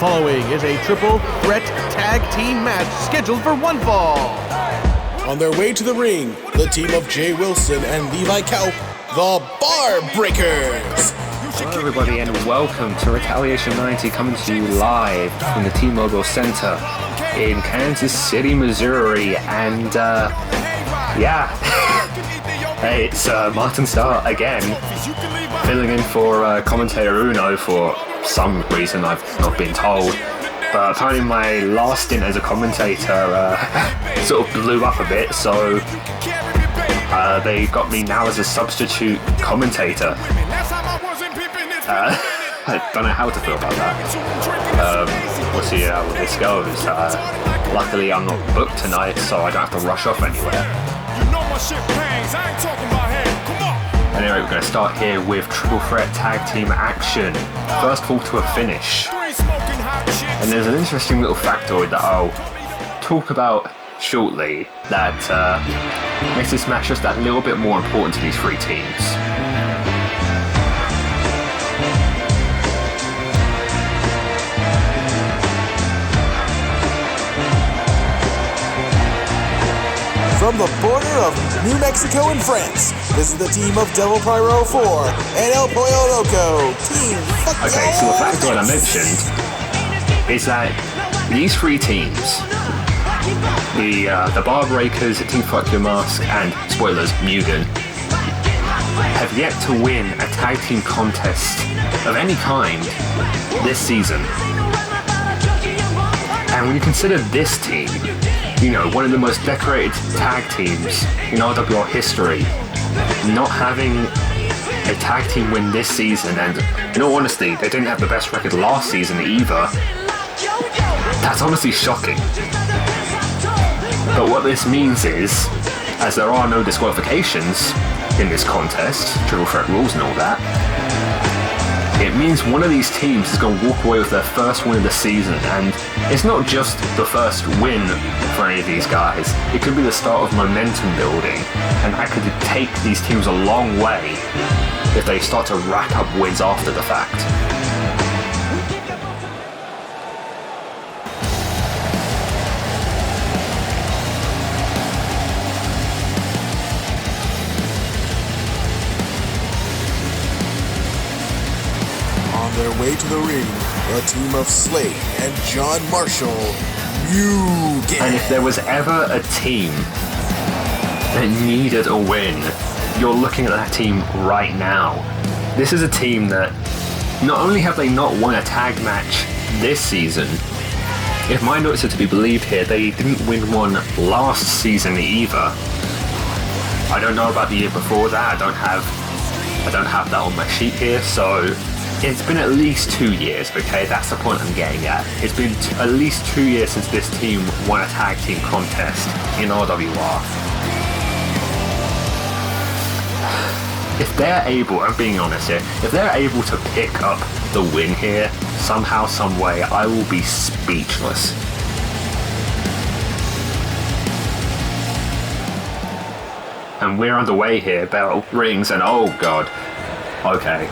following is a triple threat tag team match scheduled for one fall. On their way to the ring, the team of Jay Wilson and Levi Kaup, the Bar Breakers. Hello everybody and welcome to Retaliation 90, coming to you live from the T-Mobile Center in Kansas City, Missouri. And hey, it's Martin Starr again, filling in for commentator Uno for some reason I've not been told. But apparently my last stint as a commentator sort of blew up a bit, so they got me now as a substitute commentator. I don't know how to feel about that. We'll see how this goes. Luckily I'm not booked tonight, so I don't have to rush off anywhere. Anyway, we're going to start here with triple threat tag team action. First fall to a finish. And there's an interesting little factoid that I'll talk about shortly that makes this match just that little bit more important to these three teams. From the border of New Mexico and France, this is the team of Devil Pyro 4 and El Pollo Loco. Team Okay, so the factoid I mentioned is that these three teams, the Bar Breakers, Team Fuck Your Mask, and, spoilers, Mugen, have yet to win a tag team contest of any kind this season. And when you consider this team, you know, one of the most decorated tag teams in RWR history, not having a tag team win this season, and in all honesty, they didn't have the best record last season either. That's honestly shocking. But what this means is, as there are no disqualifications in this contest, triple threat rules and all that, it means one of these teams is going to walk away with their first win of the season, and it's not just the first win for any of these guys. It could be the start of momentum building, and that could take these teams a long way if they start to rack up wins after the fact. Their way to the ring, a team of Slade and John Marshall, Mugen. And if there was ever a team that needed a win, you're looking at that team right now. This is a team that not only have they not won a tag match this season, if my notes are to be believed here, they didn't win one last season either. I don't know about the year before that. I don't have that on my sheet here, so it's been at least 2 years, okay? That's the point I'm getting at. It's been at least 2 years since this team won a tag team contest in RWR. If they're able, I'm being honest here, if they're able to pick up the win here, somehow, some way, I will be speechless. And we're underway here, bell rings, and oh god. Okay.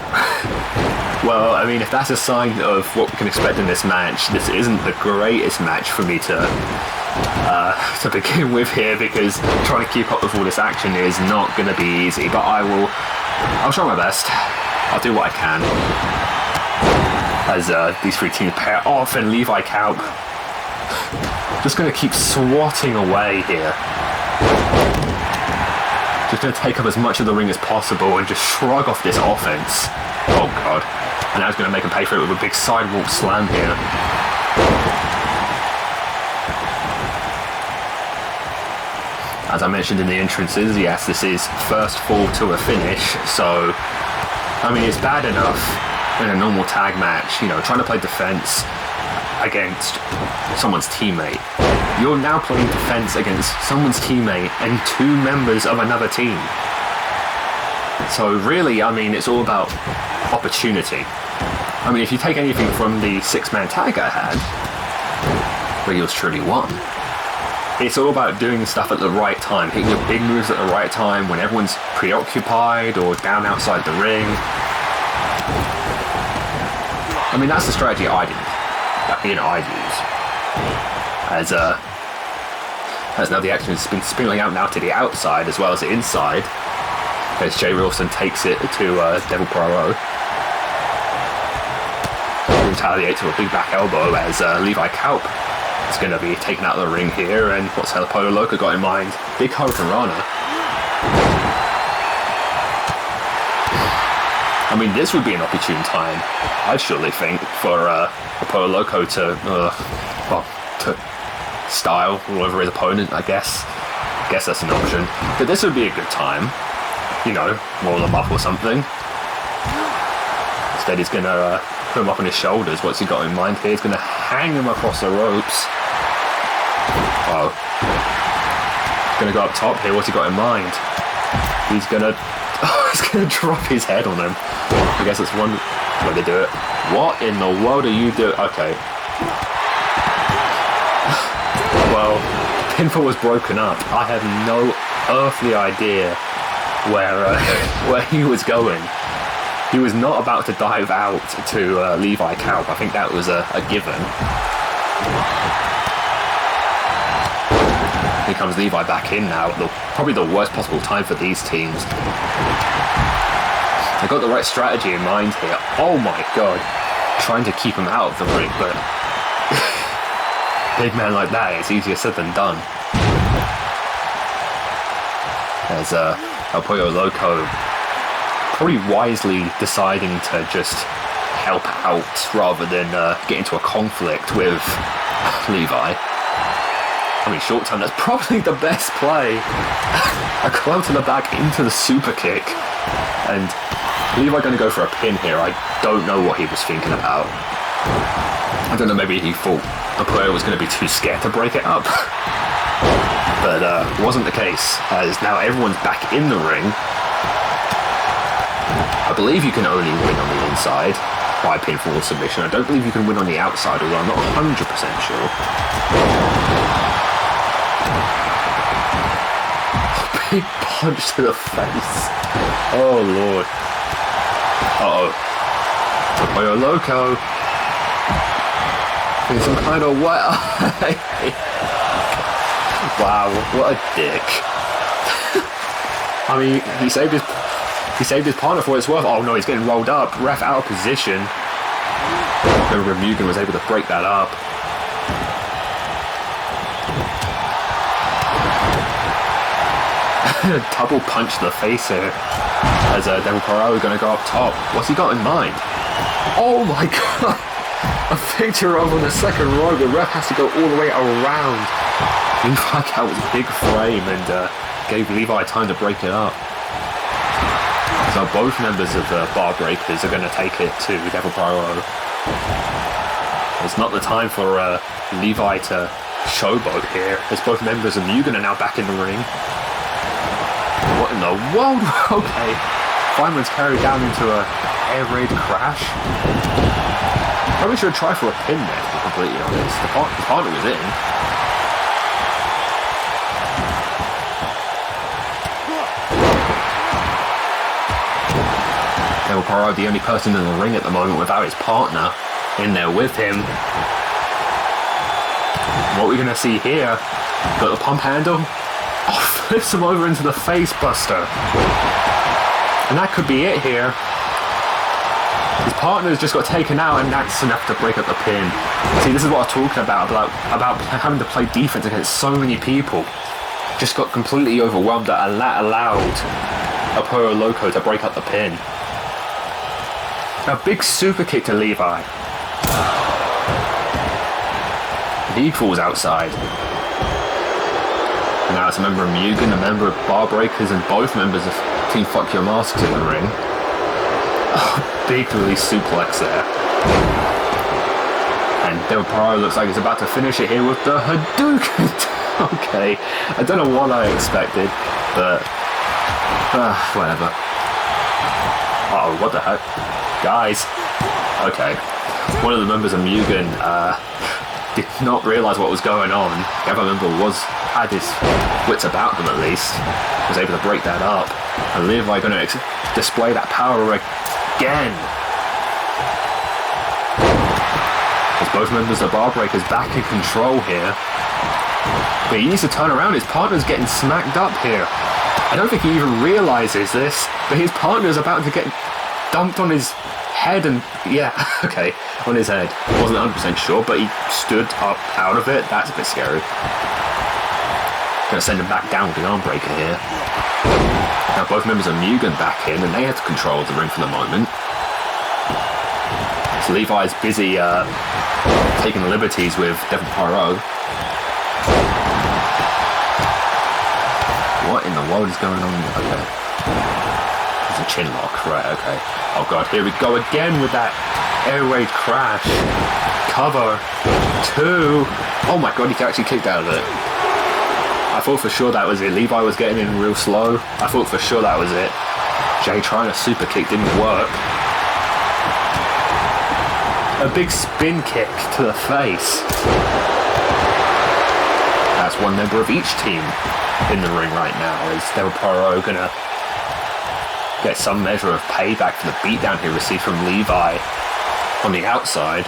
Well, I mean, if that's a sign of what we can expect in this match, this isn't the greatest match for me to begin with here, because trying to keep up with all this action is not going to be easy, but I'll try my best. I'll do what I can. As these three teams pair off, and Levi Kaup just going to keep swatting away here. Just going to take up as much of the ring as possible and just shrug off this offense. Oh god. And now he's going to make him pay for it with a big sidewalk slam here. As I mentioned in the entrances, yes, this is first fall to a finish, so I mean, it's bad enough in a normal tag match, you know, trying to play defense against someone's teammate. You're now playing defense against someone's teammate and two members of another team. So really, I mean, it's all about opportunity. I mean, if you take anything from the six-man tag I had, where yours truly won, it's all about doing stuff at the right time, hitting your big moves at the right time when everyone's preoccupied or down outside the ring. I mean, that's the strategy I did. I'd use. As now the action has been spinning out now to the outside as well as the inside. As Jay Wilson takes it to Devil Poirot. Retaliates with a big back elbow as Levi Kalp is going to be taken out of the ring here. And what's El Pollo Loco got in mind? Big Hurricane Rana. I mean, this would be an opportune time, I'd surely think, for Pollo Loco to style all over his opponent, I guess. I guess that's an option. But this would be a good time. Roll him up or something. Instead, he's going to put him up on his shoulders. What's he got in mind here? He's going to hang him across the ropes. Oh. Going to go up top here. What's he got in mind? He's going to drop his head on him. I guess that's one way to do it. What in the world are you doing? Okay. Well, pinfall was broken up. I have no earthly idea where he was going. He was not about to dive out to Levi Kalp. I think that was a given. Here comes Levi back in now. Probably the worst possible time for these teams. They got the right strategy in mind here. Oh my god. Trying to keep him out of the ring, but big man like that, it's easier said than done. There's El Pollo Loco probably wisely deciding to just help out rather than get into a conflict with Levi. I mean, short term, that's probably the best play. A club to the back into the super kick. And Levi going to go for a pin here. I don't know what he was thinking about. I don't know, maybe he thought the player was going to be too scared to break it up. But it wasn't the case, as now everyone's back in the ring. I believe you can only win on the inside by pinfall or submission. I don't believe you can win on the outside, although I'm not 100% sure. Big punch to the face. Oh lord. Uh-oh. Pollo Loco. In some kind of way. Wow, what a dick. I mean, he saved his partner for what it's worth. Oh no, he's getting rolled up. Ref out of position. Remember, Mugen was able to break that up. Double punch to the face here. As Devil Poirot going to go up top. What's he got in mind? Oh my god! A picture of on the second row. The ref has to go all the way around. Levi out was a big frame and gave Levi time to break it up. So both members of the Bar Breakers are going to take it to Devil Poirot. It's not the time for Levi to showboat here, as both members of Mugen are now back in the ring. What in the world? Okay. Feynman's carried down into a air raid crash. Probably should try for a pin there, to be completely honest. The partner was in. Devil Poirot, the only person in the ring at the moment without his partner in there with him. What we're going to see here, got the pump handle. Oh, flips him over into the face buster. And that could be it here. His partner's just got taken out and that's enough to break up the pin. See, this is what I'm talking about having to play defense against so many people. Just got completely overwhelmed that allowed El Pollo Loco to break up the pin. A big super kick to Levi. He falls outside. Now it's a member of Mugen, a member of Bar Breakers, and both members of Team Fuck Your Masks in the ring. Oh, big release suplex there. And Del Poirot looks like he's about to finish it here with the Hadouken. Okay, I don't know what I expected, but whatever. Uh-oh, what the heck? Guys. Okay. One of the members of Mugen did not realise what was going on. The other member had his wits about them at least. Was able to break that up. And Levi going to display that power again. As both members of Bar Breakers back in control here. But he needs to turn around. His partner's getting smacked up here. I don't think he even realizes this, but his partner's about to get dumped on his head and, yeah, okay, on his head. Wasn't 100% sure, but he stood up out of it. That's a bit scary. Gonna send him back down with the arm breaker here. Now both members of Mugen back in, and they have control of the ring for the moment. So Levi's busy taking liberties with Devil Pyro. What in the world is going on? Okay. It's a chin lock, right, okay. Oh god, here we go again with that air raid crash. Cover. 2. Oh my god, he actually kicked out of it. I thought for sure that was it. Levi was getting in real slow. I thought for sure that was it. Jay trying a super kick didn't work. A big spin kick to the face. That's one member of each team in the ring right now. Is Devil Pyro gonna get some measure of payback for the beatdown he received from Levi on the outside?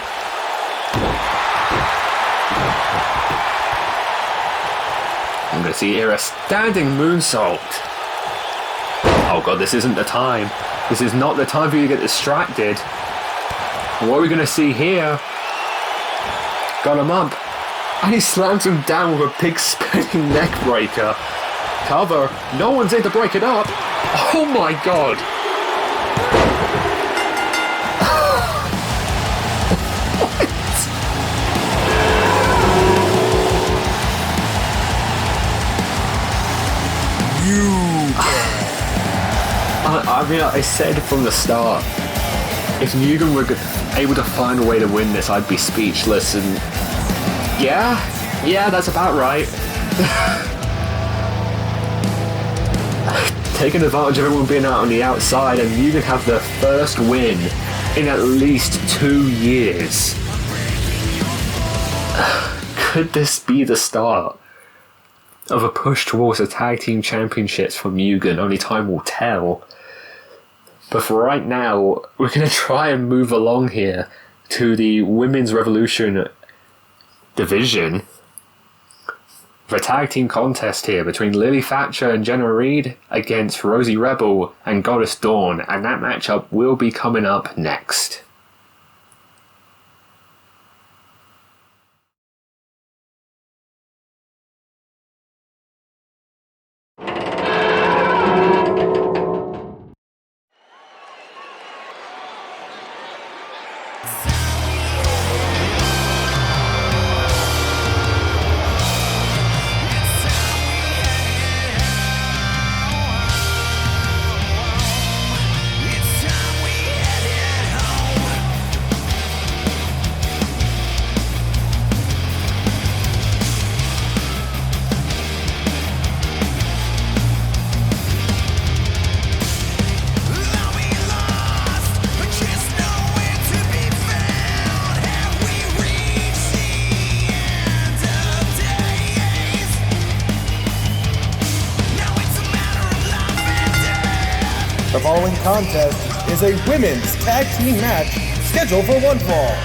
I'm gonna see here a standing moonsault. Oh god, this isn't the time. This is not the time for you to get distracted. What are we gonna see here? Got him up. And he slams him down with a big spinning neck breaker. Cover. No one's in to break it up. Oh my god. I mean, I said from the start, if Mugen were able to find a way to win this, I'd be speechless, and yeah, that's about right. Taking advantage of everyone being out on the outside, and Mugen have their first win in at least 2 years. Could this be the start of a push towards the tag team championships for Mugen? Only time will tell. But for right now, we're going to try and move along here to the Women's Revolution division. For a tag team contest here between Lily Thatcher and Jenna Reed against Rosie Rebel and Goddess Dawn, and that matchup will be coming up next. The following contest is a women's tag team match scheduled for one fall.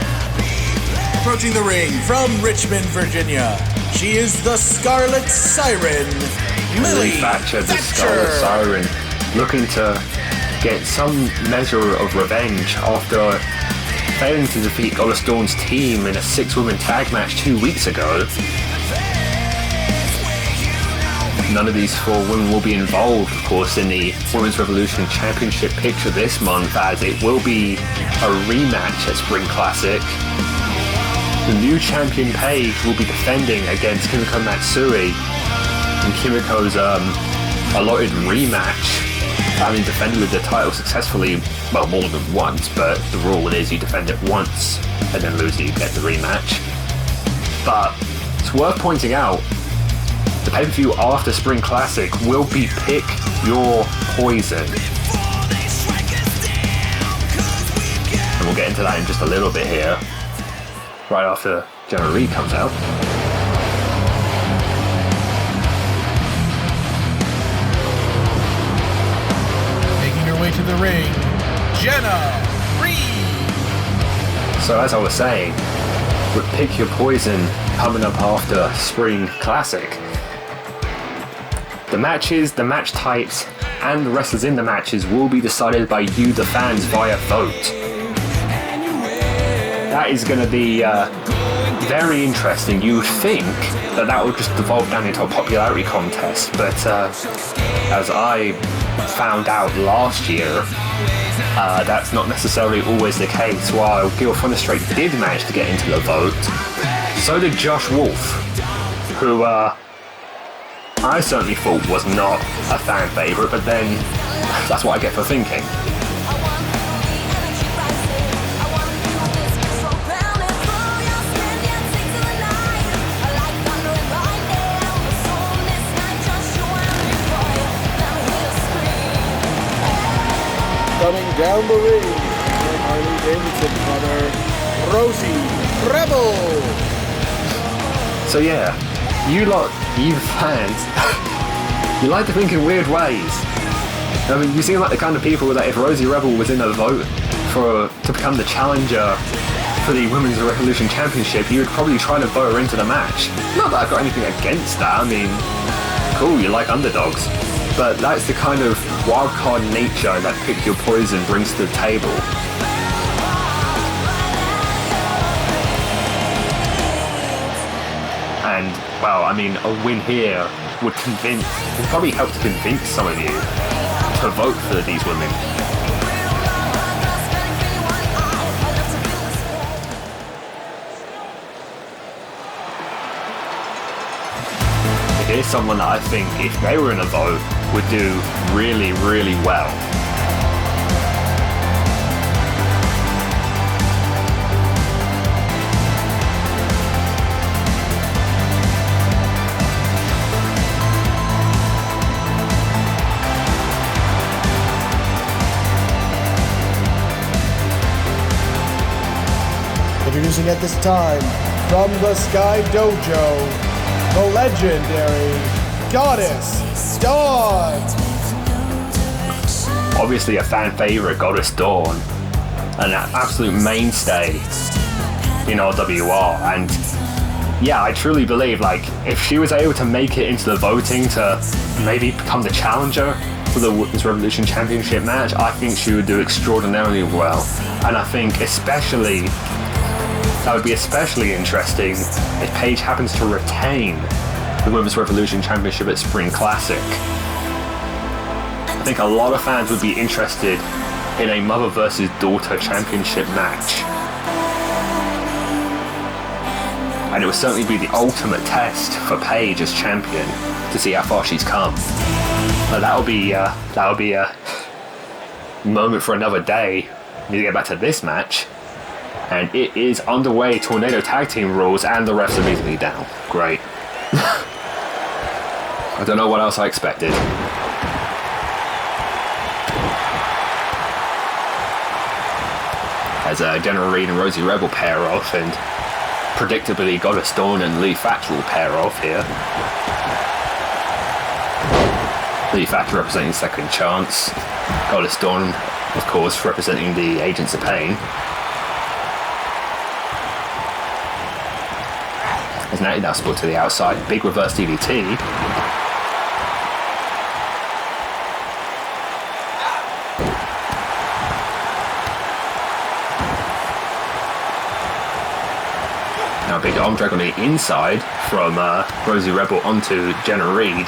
Approaching the ring from Richmond, Virginia, she is the Scarlet Siren, Lily Thatcher, the Scarlet Siren, looking to get some measure of revenge after failing to defeat Goddess Dawn's team in a 6-woman tag match 2 weeks ago. None of these 4 women will be involved, of course, in the Women's Revolution Championship picture this month, as it will be a rematch at Spring Classic. The new champion Paige will be defending against Kimiko Matsui, and Kimiko's allotted rematch, having defended the title successfully, well, more than once, but the rule is you defend it once and then lose it, you get the rematch. But it's worth pointing out, the pay-per-view after Spring Classic will be Pick Your Poison. And we'll get into that in just a little bit here, right after Jenna Reed comes out. Making her way to the ring, Jenna Reed. So as I was saying, with Pick Your Poison coming up after Spring Classic. The matches, the match types, and the wrestlers in the matches will be decided by you, the fans, via vote. That is going to be very interesting. You would think that would just devolve down into a popularity contest, but as I found out last year, that's not necessarily always the case. While Gil Funnestraight did manage to get into the vote, so did Josh Wolf, who I certainly thought was not a fan favourite, but then that's what I get for thinking. Coming down the ring, from Harley Davidson brother, Rosie Rebel. So yeah, you fans, you like to think in weird ways. I mean, you seem like the kind of people that if Rosie Rebel was in a vote to become the challenger for the Women's Revolution Championship, you would probably try to vote her into the match. Not that I've got anything against that. I mean, cool, you like underdogs. But that's the kind of wildcard nature that Pick Your Poison brings to the table. And, well, I mean, a win here would probably help to convince some of you to vote for these women. Here's someone that I think, if they were in a vote, would do really, really well. Introducing at this time, from the Sky Dojo, the legendary Goddess Dawn. Obviously a fan favorite, Goddess Dawn, an absolute mainstay in RWR, and yeah, I truly believe, like, if she was able to make it into the voting to maybe become the challenger for the Women's Revolution Championship match, I think she would do extraordinarily well. And I think that would be especially interesting if Paige happens to retain the Women's Revolution Championship at Spring Classic. I think a lot of fans would be interested in a mother versus daughter championship match. And it would certainly be the ultimate test for Paige as champion to see how far she's come. But that would be a moment for another day. We need to get back to this match. And it is underway, Tornado Tag Team rules, and the refs immediately down. Great. I don't know what else I expected. As General Reed and Rosie Rebel pair off, and predictably Goddess Dawn and Lee Thatcher will pair off here. Lee Thatcher representing Second Chance. Goddess Dawn, of course, representing the Agents of Pain. As Natty now split to the outside, big reverse DDT. Now a big arm drag on the inside from Rosie Rebel onto Jenna Reed.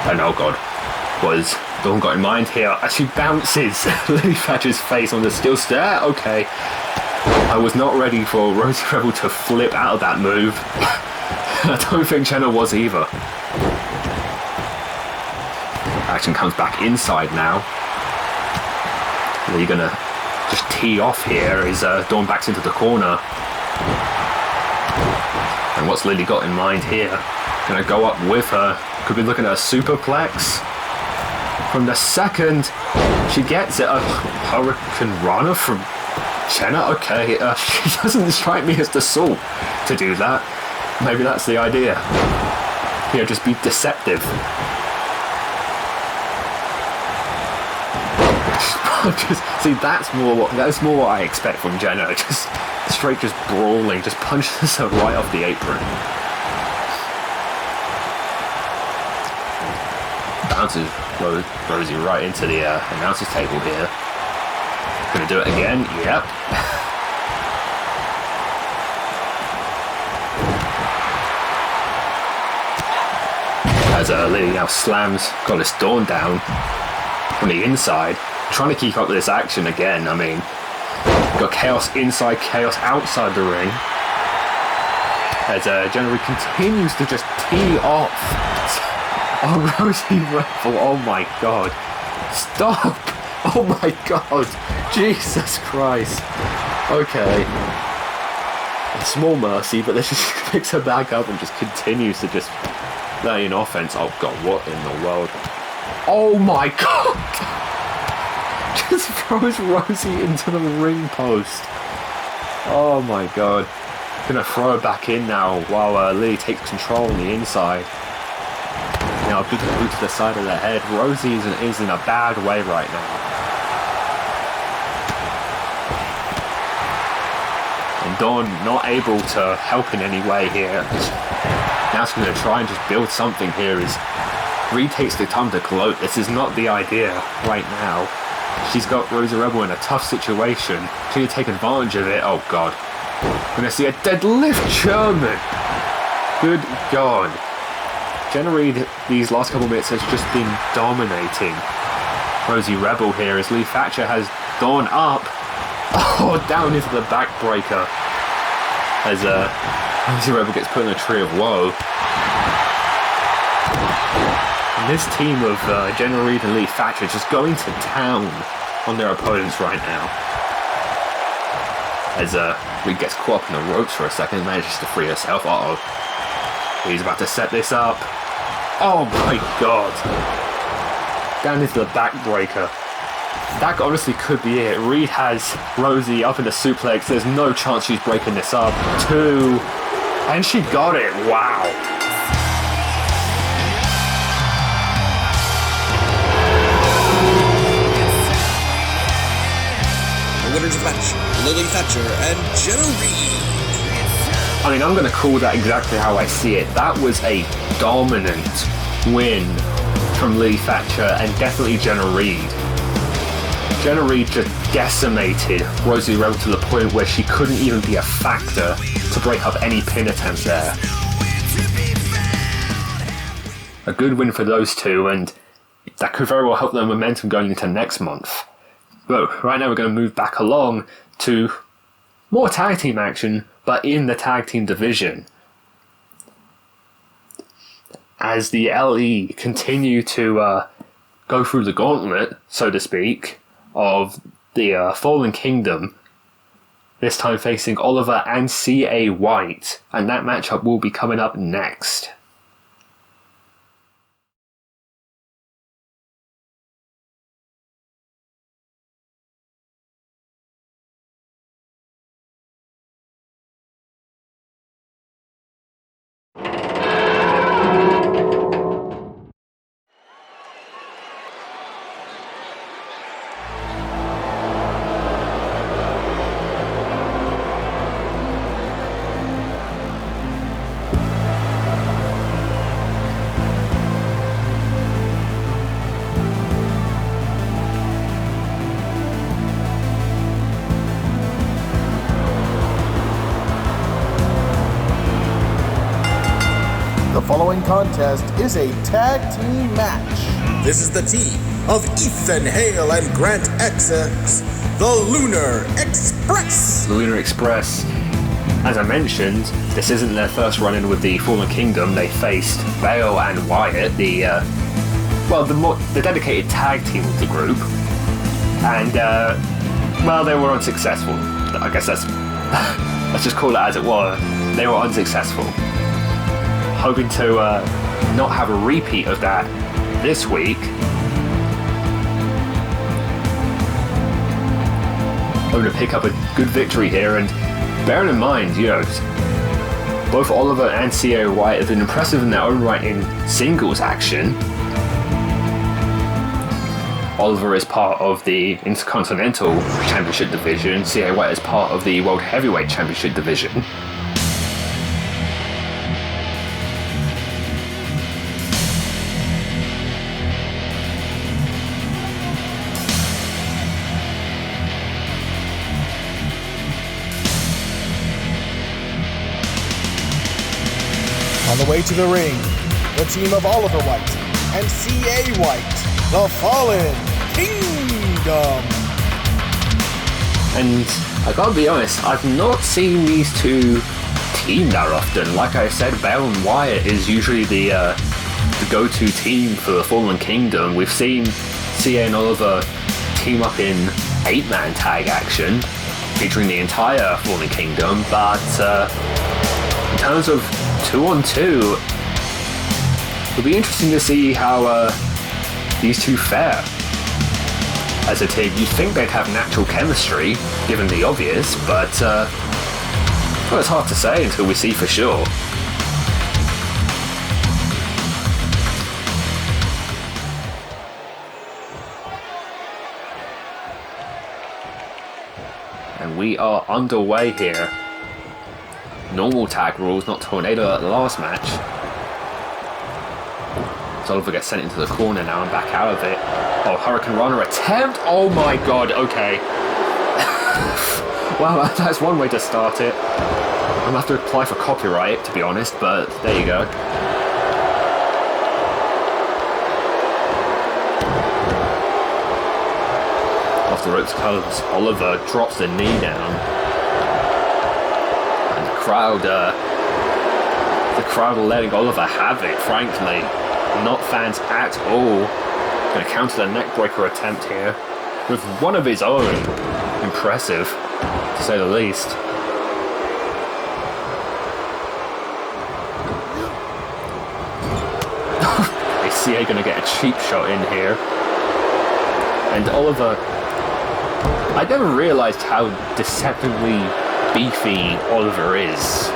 And oh god, was Dawn got in mind here as she bounces Lee Thatcher's face on the steel stair. Okay. I was not ready for Rosie Rebel to flip out of that move. I don't think Jenna was either. Action comes back inside now. They're gonna just tee off here as Dawn backs into the corner. And what's Lily got in mind here? Gonna go up with her. Could be looking at a superplex. From the second, she gets it. A Hurricane Rana from Jenna? Okay, she doesn't strike me as the sort to do that. Maybe that's the idea. You know, just be deceptive. See, that's more what I expect from Jenna. Just straight, just brawling, just punches her right off the apron. Bounces Rosie right into the announcer's table here. Gonna do it again. Yep. As Lily now slams Goddess Dawn down from the inside, trying to keep up with this action again. I mean, got chaos inside, chaos outside the ring. As Jenna Reed continues to just tee off on Rosie Rebel. Oh my god. Stop! Oh my god. Jesus Christ. Okay. A small mercy, but then she just picks her back up and just continues to just lay in offense. Oh god, what in the world? Oh my god! Just throws Rosie into the ring post. Oh my god. Gonna throw her back in now while Lee takes control on the inside. Now a big boot to the side of the head. Rosie is in a bad way right now. And Dawn not able to help in any way here. Now she's going to try and just build something here as Reed takes the time to gloat. This is not the idea right now. She's got Rosie Rebel in a tough situation. She's going to take advantage of it. Oh god. We're going to see a deadlift German. Good god. Jenna Reed these last couple minutes has just been dominating Rosie Rebel here as Lee Thatcher has Dawn up. Oh, down into the backbreaker as Rosie Rebel gets put in a tree of woe. And this team of Jenna Reed and Lee Thatcher just going to town on their opponents right now. As Reed gets caught up in the ropes for a second, manages to free herself. He's about to set this up. Oh my god. Down into the backbreaker. That honestly could be it. Reed has Rosie up in the suplex. There's no chance she's breaking this up. 2. And she got it. Wow. The winners of the match, Lily Thatcher and Jenna Reed. I mean, I'm going to call that exactly how I see it. That was a dominant win from Lily Thatcher and definitely Jenna Reed. Jenna Reed just decimated Rosie Rebel to the point where she couldn't even be a factor to break up any pin attempt there. A good win for those two, and that could very well help their momentum going into next month. But right now we're going to move back along to more tag team action, but in the tag team division. As the LE continue to go through the gauntlet, so to speak, of the Fallen Kingdom, this time facing Oliver and C.A. White, and that matchup will be coming up next. The following contest is a tag team match. This is the team of Ethan Hale and Grant Essex, the Lunar Express. The Lunar Express, as I mentioned, this isn't their first run-in with the Fallen Kingdom. They faced Bale and Wyatt, the dedicated tag team of the group, and they were unsuccessful. I guess let's just call it as it were. They were unsuccessful. Hoping to not have a repeat of that this week. Hoping to pick up a good victory here, and bearing in mind, both Oliver and C.A. White have been impressive in their own right in singles action. Oliver is part of the Intercontinental Championship division. C.A. White is part of the World Heavyweight Championship division. On the way to the ring, the team of Oliver White and C.A. White, the Fallen Kingdom. And I gotta be honest, I've not seen these two team that often. Like I said, Bale and Wyatt is usually the go-to team for the Fallen Kingdom. We've seen C.A. and Oliver team up in 8-man tag action, featuring the entire Fallen Kingdom, but in terms of 2-on-2, it'll be interesting to see how these two fare as a team. You'd think they'd have natural chemistry, given the obvious, but well, it's hard to say until we see for sure. And we are underway here. Normal tag rules, not tornado at the last match. So Oliver gets sent into the corner now and back out of it. Oh, Hurricane Runner attempt! Oh my god, okay. Well, that's one way to start it. I'm gonna have to apply for copyright, to be honest, but there you go. Off the ropes comes Oliver, drops the knee down. The crowd are letting Oliver have it, frankly. Not fans at all. Going to counter the neckbreaker attempt here with one of his own. Impressive, to say the least. Is CA going to get a cheap shot in here? And Oliver, I never realised how deceptively beefy Oliver is.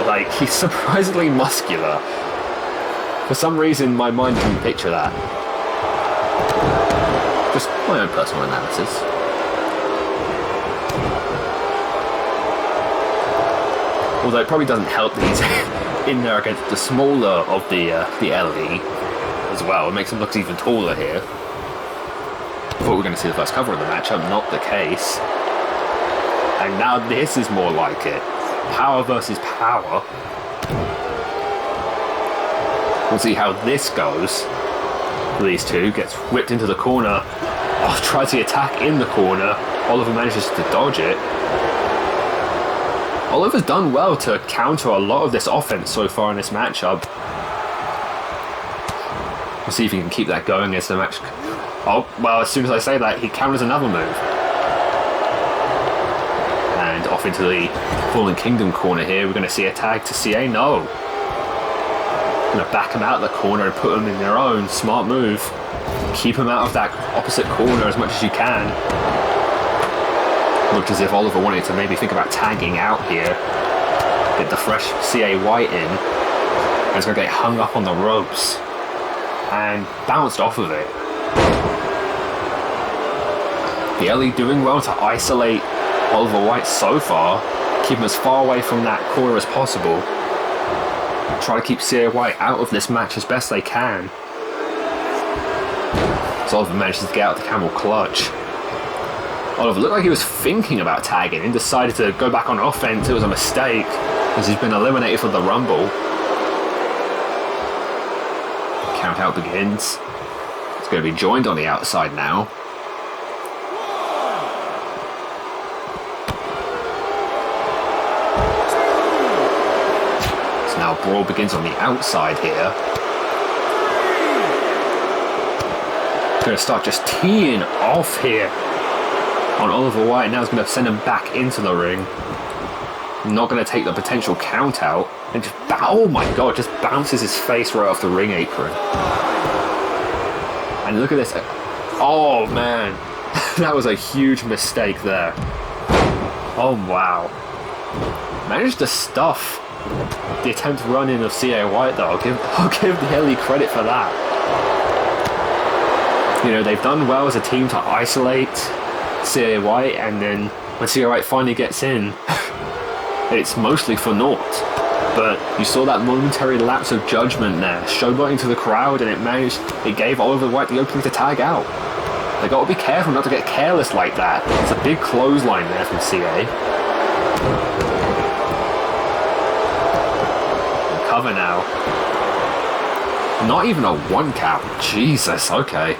Like, he's surprisingly muscular. For some reason, my mind didn't picture that. Just my own personal analysis. Although it probably doesn't help that he's in there against the smaller of the LE as well. It makes him look even taller here. I thought we were going to see the first cover of the matchup, not the case. And now this is more like it. Power versus power. We'll see how this goes. These two gets whipped into the corner. Oh, tries the attack in the corner. Oliver manages to dodge it. Oliver's done well to counter a lot of this offense so far in this matchup. We'll see if he can keep that going as the match. Oh, well, as soon as I say that, he counters another move. And off into the Fallen Kingdom corner here. We're going to see a tag to CA. No. Going to back him out of the corner and put them in their own. Smart move. Keep him out of that opposite corner as much as you can. Looked as if Oliver wanted to maybe think about tagging out here. Get the fresh CA White in. And he's going to get hung up on the ropes. And bounced off of it. The LE doing well to isolate Oliver White so far. Keep him as far away from that corner as possible. Try to keep CA White out of this match as best they can. So Oliver manages to get out the camel clutch. Oliver looked like he was thinking about tagging and decided to go back on offense. It was a mistake as he's been eliminated from the Rumble. Count out begins. It's going to be joined on the outside now. So now brawl begins on the outside here. Going to start just teeing off here on Oliver White. Now he's going to send him back into the ring. Not going to take the potential count out. And just, oh my god, just bounces his face right off the ring apron. And look at this. Oh man, that was a huge mistake there. Oh wow. Managed to stuff the attempt run in of CA White though. I'll give the LE credit for that. You know, they've done well as a team to isolate CA White, and then when CA White finally gets in, it's mostly for naught. But you saw that momentary lapse of judgment there, showboating to the crowd, and it gave Oliver White the opening to tag out. They got to be careful not to get careless like that. It's a big clothesline there from CA. Cover now. Not even a 1 count. Jesus, okay.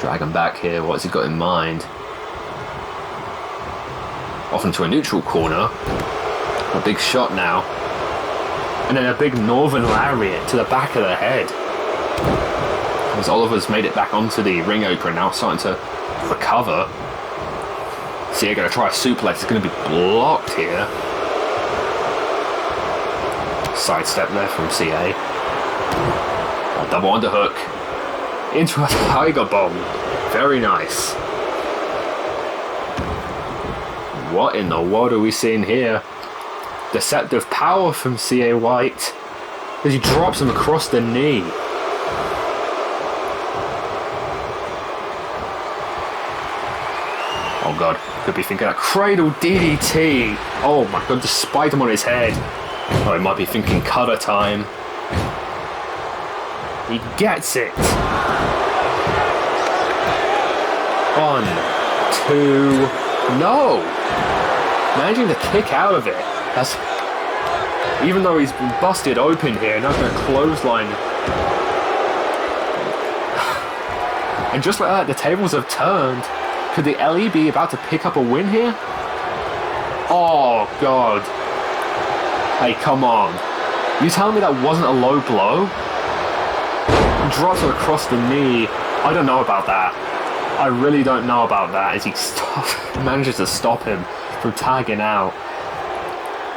Drag him back here. What's he got in mind? Off into a neutral corner. A big shot now. And then a big northern lariat to the back of the head. As Oliver's made it back onto the ring apron now, starting to recover. CA going to try a suplex. It's going to be blocked here. Sidestep there from CA. A double underhook. Into a tiger bomb. Very nice. What in the world are we seeing here? Deceptive power from CA White as he drops him across the knee. Oh god, could be thinking a cradle DDT. Oh my god, despite him on his head. Oh, he might be thinking cutter time. He gets it. 1, 2, no! Managing to kick out of it. That's, even though he's been busted open here, now going to clothesline. And just like that, the tables have turned. Could the LE be about to pick up a win here? Oh, God. Hey, come on. You telling me that wasn't a low blow? He drops it across the knee. I don't know about that. I really don't know about that as he manages to stop him from tagging out.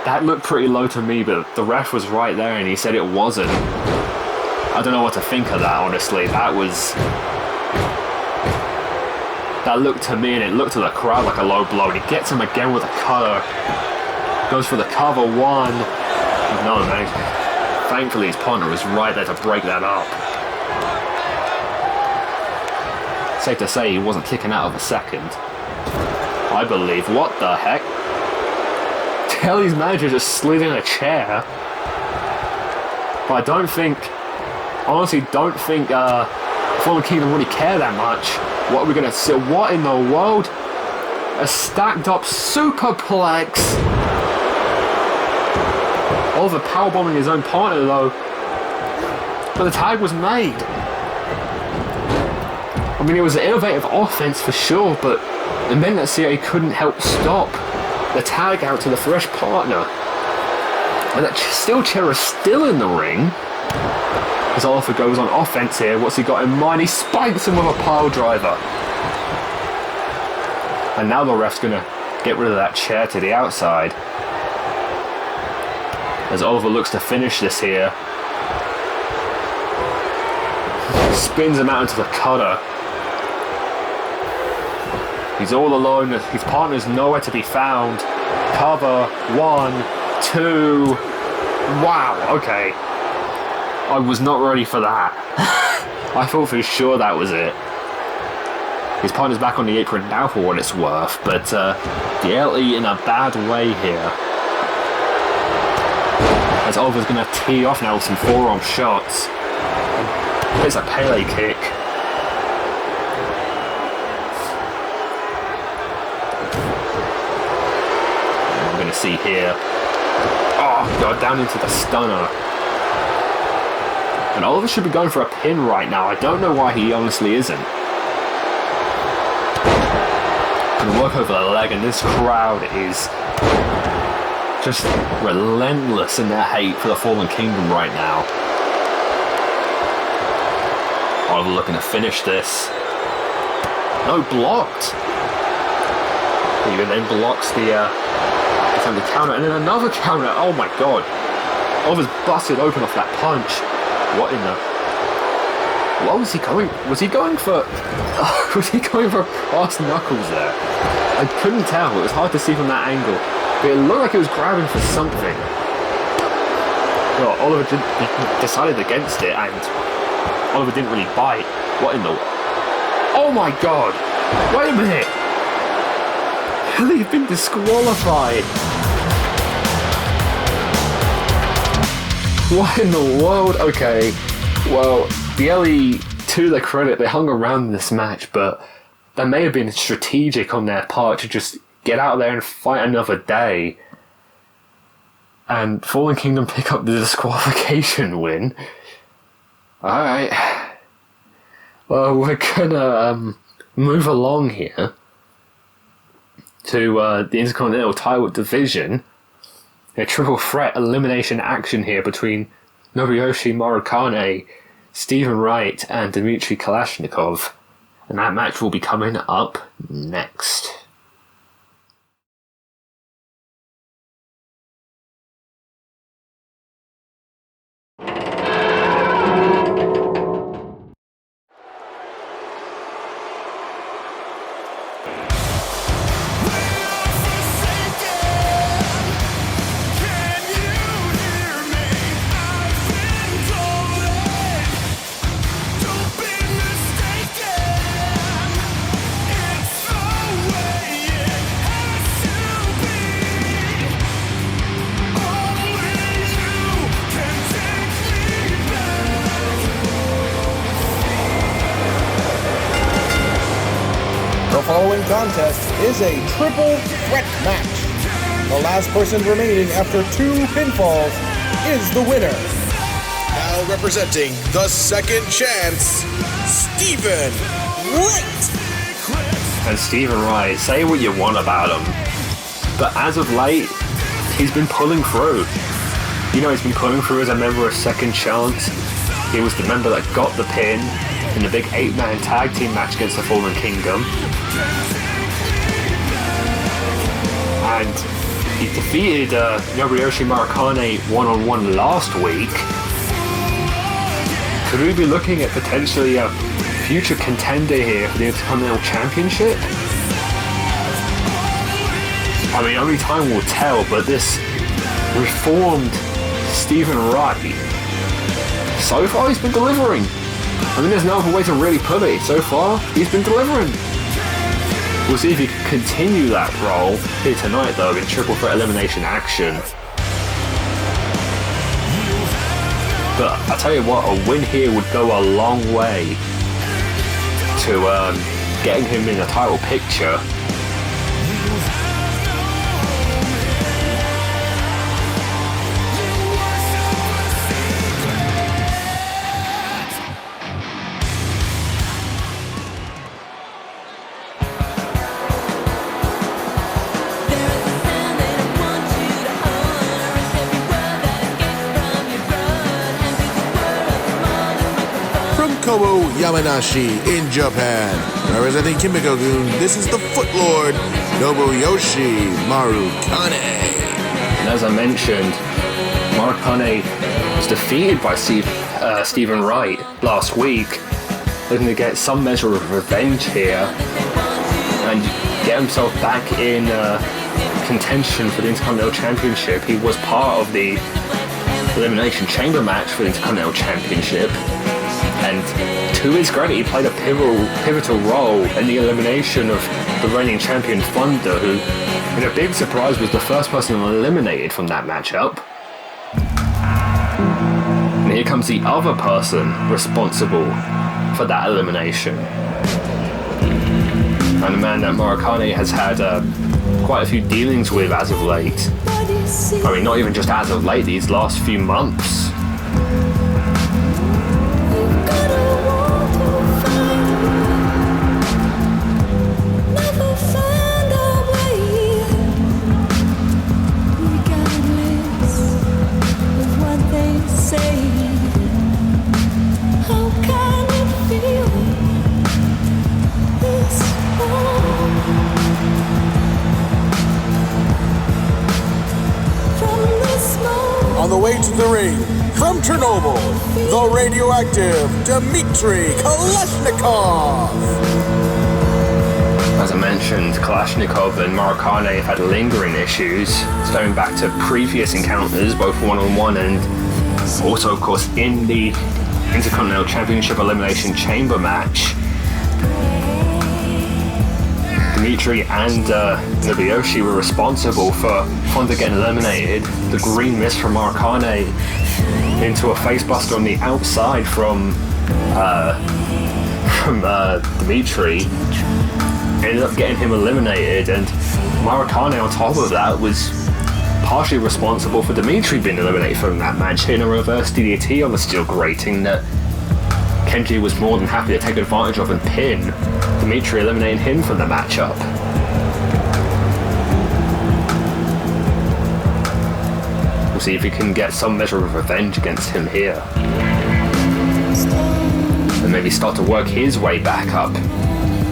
That looked pretty low to me, but the ref was right there and he said it wasn't. I don't know what to think of that, honestly. That looked to me, and it looked to the crowd like a low blow, and he gets him again with a cutter. Goes for the cover 1. No, man. Thankfully his partner was right there to break that up. Safe to say he wasn't kicking out of a second. I believe. What the heck? Kelly's manager just slid in a chair. But I honestly don't think Fallen Kingdom really care that much. What are we going to see? What in the world? A stacked up superplex. Oliver powerbombing his own partner though. But the tag was made. I mean, it was an innovative offense for sure, but it meant that CA couldn't help stop the tag out to the fresh partner. And that steel chair is still in the ring. As Oliver goes on offense here, what's he got in mind? He spikes him with a pile driver. And now the ref's going to get rid of that chair to the outside. As Oliver looks to finish this here. Spins him out into the cutter. He's all alone. His partner's nowhere to be found. Cover. 1, 2. Wow, okay. I was not ready for that. I thought for sure that was it. His partner's back on the apron now for what it's worth, but the LE in a bad way here. As Oliver's going to tee off now with some forearm shots. It's a Pele kick. I'm going to see here. Oh, God, down into the stunner. And Oliver should be going for a pin right now. I don't know why he honestly isn't. Gonna work over the leg, and this crowd is just relentless in their hate for the Fallen Kingdom right now. Oliver looking to finish this. No, blocked. Even then blocks the counter, and then another counter. Oh my God. Oliver's busted open off that punch. What in the... What was he going... Was he going for... was he going for brass knuckles there? I couldn't tell. It was hard to see from that angle. But it looked like he was grabbing for something. but Oliver decided against it, and Oliver didn't really bite. What in the... Oh my god! Wait a minute! He's been disqualified! What in the world? Okay, well, the LE, to their credit, they hung around this match, but that may have been strategic on their part to just get out there and fight another day. And Fallen Kingdom pick up the disqualification win. Alright. Well, we're gonna move along here to the Intercontinental title division. A triple threat elimination action here between Nobuyoshi Marukane, Stephen Wright, and Dmitry Kalashnikov. And that match will be coming up next. The following contest is a triple threat match. The last person remaining after 2 pinfalls is the winner. Now representing the second chance, Stephen Wright. And Stephen Wright, say what you want about him, but as of late, he's been pulling through. You know, he's been pulling through as a member of Second Chance. He was the member that got the pin in the big 8-man tag team match against the Fallen Kingdom. And he defeated Nobuyoshi Marukane one-on-one last week. Could we be looking at potentially a future contender here for the Intercontinental Championship? I mean, only time will tell, but this reformed Stephen Wright, so far he's been delivering. I mean, there's no other way to really put it. So far, he's been delivering. We'll see if he can continue that role here tonight, though, in triple threat elimination action. But I tell you what, a win here would go a long way to getting him in the title picture. Kobo Yamanashi in Japan. Representing Kimiko-gun, this is the Footlord, Nobuyoshi Marukane. And as I mentioned, Marukane was defeated by Stephen Wright last week, looking to get some measure of revenge here and get himself back in contention for the Intercontinental Championship. He was part of the Elimination Chamber match for the Intercontinental Championship. And to his credit, he played a pivotal role in the elimination of the reigning champion Thunder, who, in a big surprise, was the first person eliminated from that matchup. And here comes the other person responsible for that elimination. And a man that Marukane has had quite a few dealings with as of late. I mean, not even just as of late, these last few months. On the way to the ring, from Chernobyl, the radioactive Dmitry Kalashnikov. As I mentioned, Kalashnikov and Marukane have had lingering issues, stemming back to previous encounters, both one-on-one and Also, of course, in the Intercontinental Championship Elimination Chamber match, Dimitri and Nobuyoshi were responsible for Honda getting eliminated. The green mist from Maracane into a facebuster on the outside from Dimitri ended up getting him eliminated, and Maracane on top of that was partially responsible for Dimitri being eliminated from that match, hitting a reverse DDT on the steel grating that Kenji was more than happy to take advantage of and pin Dimitri, eliminating him from the matchup. We'll see if he can get some measure of revenge against him here, and maybe start to work his way back up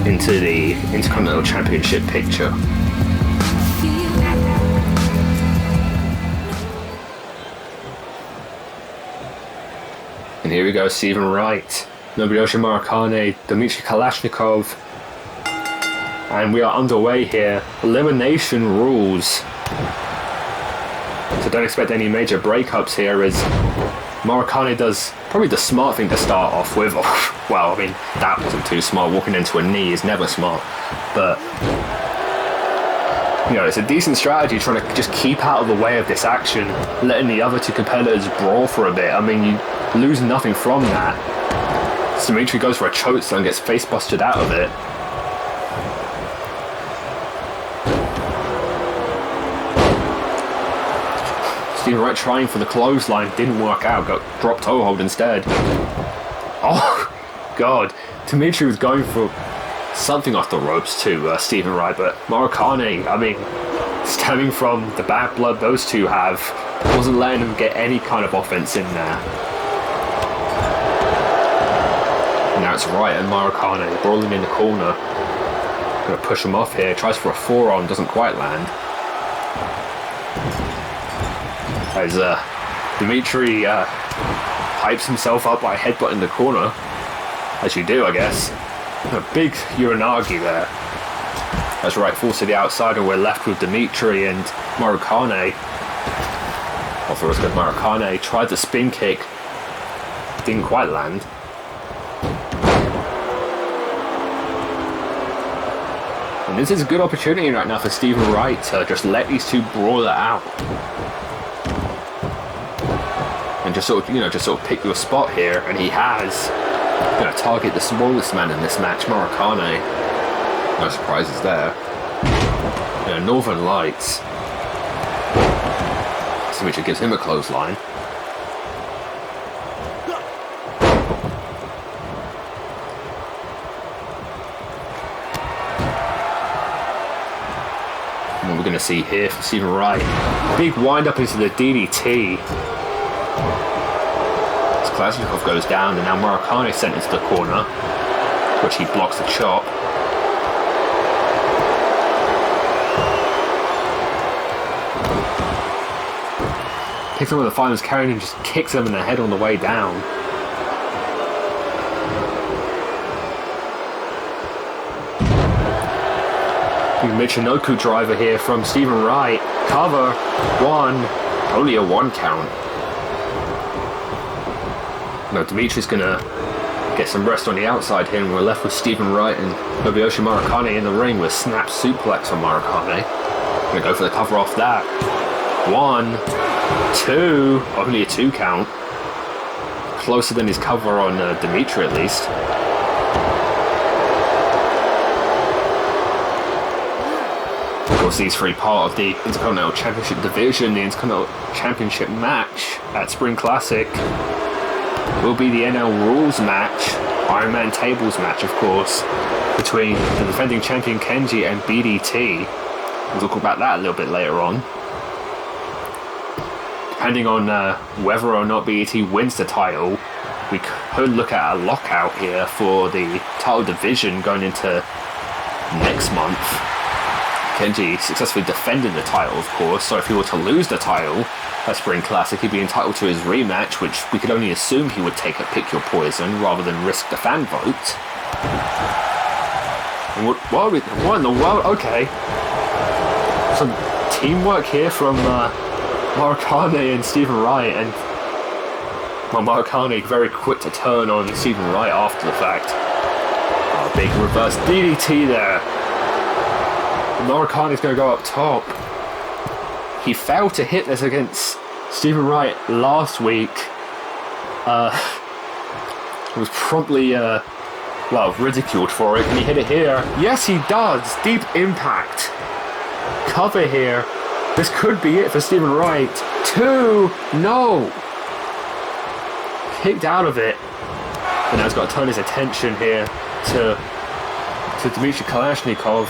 into the Intercontinental Championship picture. And here we go, Stephen Wright, Nobuyoshi Maracane, Dmitry Kalashnikov, and we are underway here. Elimination rules. So don't expect any major breakups here, as Maracane does probably the smart thing to start off with. Well, I mean, that wasn't too smart. Walking into a knee is never smart. But, you know, it's a decent strategy trying to just keep out of the way of this action, letting the other two competitors brawl for a bit. I mean, you lose nothing from that. Dimitri goes for a chokeslam and gets face busted out of it. Stephen Wright trying for the clothesline, didn't work out, got dropped toe hold instead. Oh god, Dimitri was going for something off the ropes to Stephen Wright, but Maracane, I mean, stemming from the bad blood those two have, wasn't letting him get any kind of offense in there. And now it's Wright and Maracane brawling in the corner. Gonna push him off here, tries for a forearm, doesn't quite land. As Dimitri hypes himself up by headbutting the corner, as you do, I guess. A big Uranagi there. As Wright falls to the outside, and we're left with Dimitri and Maracane. Also, let's go. Maracane tried the spin kick, didn't quite land. And this is a good opportunity right now for Stephen Wright to just let these two brawl it out. And just sort of pick your spot here, and he has. Going to target the smallest man in this match, Maracane. No surprises there. Northern Lights. Dimitri gives him a clothesline. And what we're going to see here for Stephen Wright, big wind up into the DDT. Kalashnikov goes down, and now Maracane sent into the corner, which he blocks the chop. Picks him with the fireman's carry and just kicks him in the head on the way down. Big Michinoku driver here from Stephen Wright. Cover, one, only a 1 count. Now Dimitri's gonna get some rest on the outside here, and we're left with Stephen Wright and Nobuyoshi Maracane in the ring with snap suplex on Maracane. Gonna go for the cover off that. 1, 2, only a 2 count. Closer than his cover on Dimitri at least. Of course, these three part of the Intercontinental Championship division. The Intercontinental Championship match at Spring Classic will be the NL Rules match, Iron Man Tables match, of course, between the defending champion Kenji and BDT. We'll talk about that a little bit later on. Depending on whether or not BDT wins the title, we could look at a lockout here for the title division going into next month. Kenji successfully defending the title, of course, so if he were to lose the title at Spring Classic, he'd be entitled to his rematch, which we could only assume he would take at Pick Your Poison rather than risk the fan vote. And what in the world? Okay. Some teamwork here from Maracane and Stephen Wright, and Well, Marcani very quick to turn on Stephen Wright after the fact. Oh, big reverse DDT there. Marcani's going to go up top. He failed to hit this against Stephen Wright last week. Was promptly ridiculed for it. Can he hit it here? Yes, he does. Deep impact. Cover here. This could be it for Stephen Wright. 2. No. Kicked out of it. And now he's got to turn his attention here to Dmitry Kalashnikov,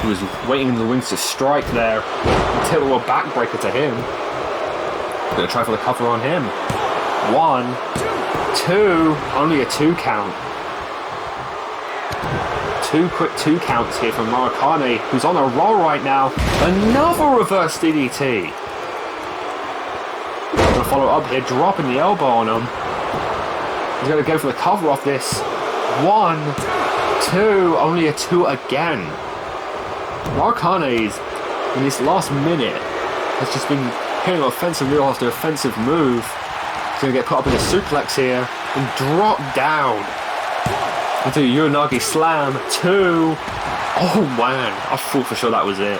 who was waiting in the wings to strike there. Until a backbreaker to him. Gonna try for the cover on him. 1, 2, only a 2 count. 2 quick 2 counts here from Marcani, who's on a roll right now. Another reverse DDT. Gonna follow up here, dropping the elbow on him. He's gonna go for the cover off this. 1, 2, only a 2 again. Marcani's in this last minute has just been hitting offensive move after offensive move. He's gonna get put up in a suplex here and drop down into a Uranagi slam. 2. Oh man, I thought for sure that was it.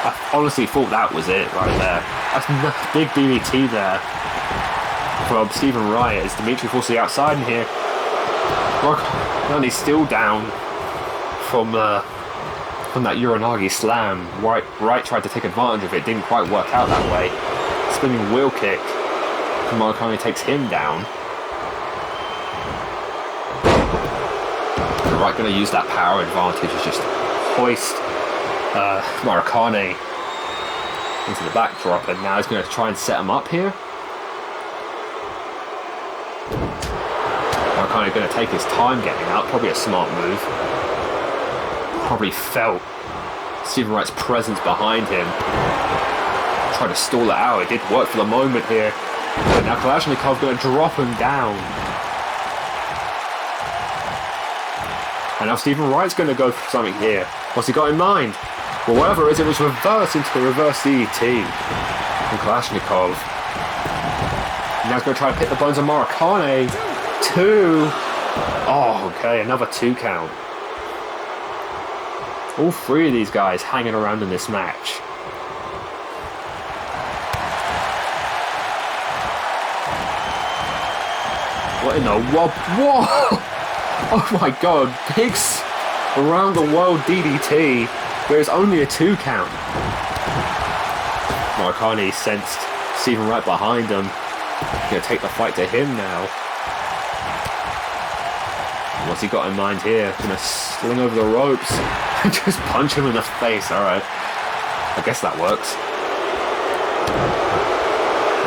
I honestly thought that was it right there. That's a big DDT there from Stephen Wright as Dmitry forces the outside in here. Marcani's still down from that Uranagi slam. Wright tried to take advantage of it, didn't quite work out that way. Spinning wheel kick from Marcani takes him down. Wright going to use that power advantage to just hoist Marcani into the backdrop, and now he's going to try and set him up here. Marcani going to take his time getting up, probably a smart move. Probably felt Stephen Wright's presence behind him. Tried to stall it out. It did work for the moment here. But now Kalashnikov going to drop him down. And now Stephen Wright's going to go for something here. What's he got in mind? Well, whatever it is, it was reversed into the reverse DDT from Kalashnikov. Now he's going to try to hit the bones of Marcani. 2. Oh, okay, another 2 count. All 3 of these guys hanging around in this match. What in the world? Whoa! Oh my god, pigs around the world DDT. There's only a 2 count. Marcani sensed Stephen Wright behind him. Gonna take the fight to him now. What's he got in mind here? Gonna sling over the ropes and just punch him in the face. Alright. I guess that works.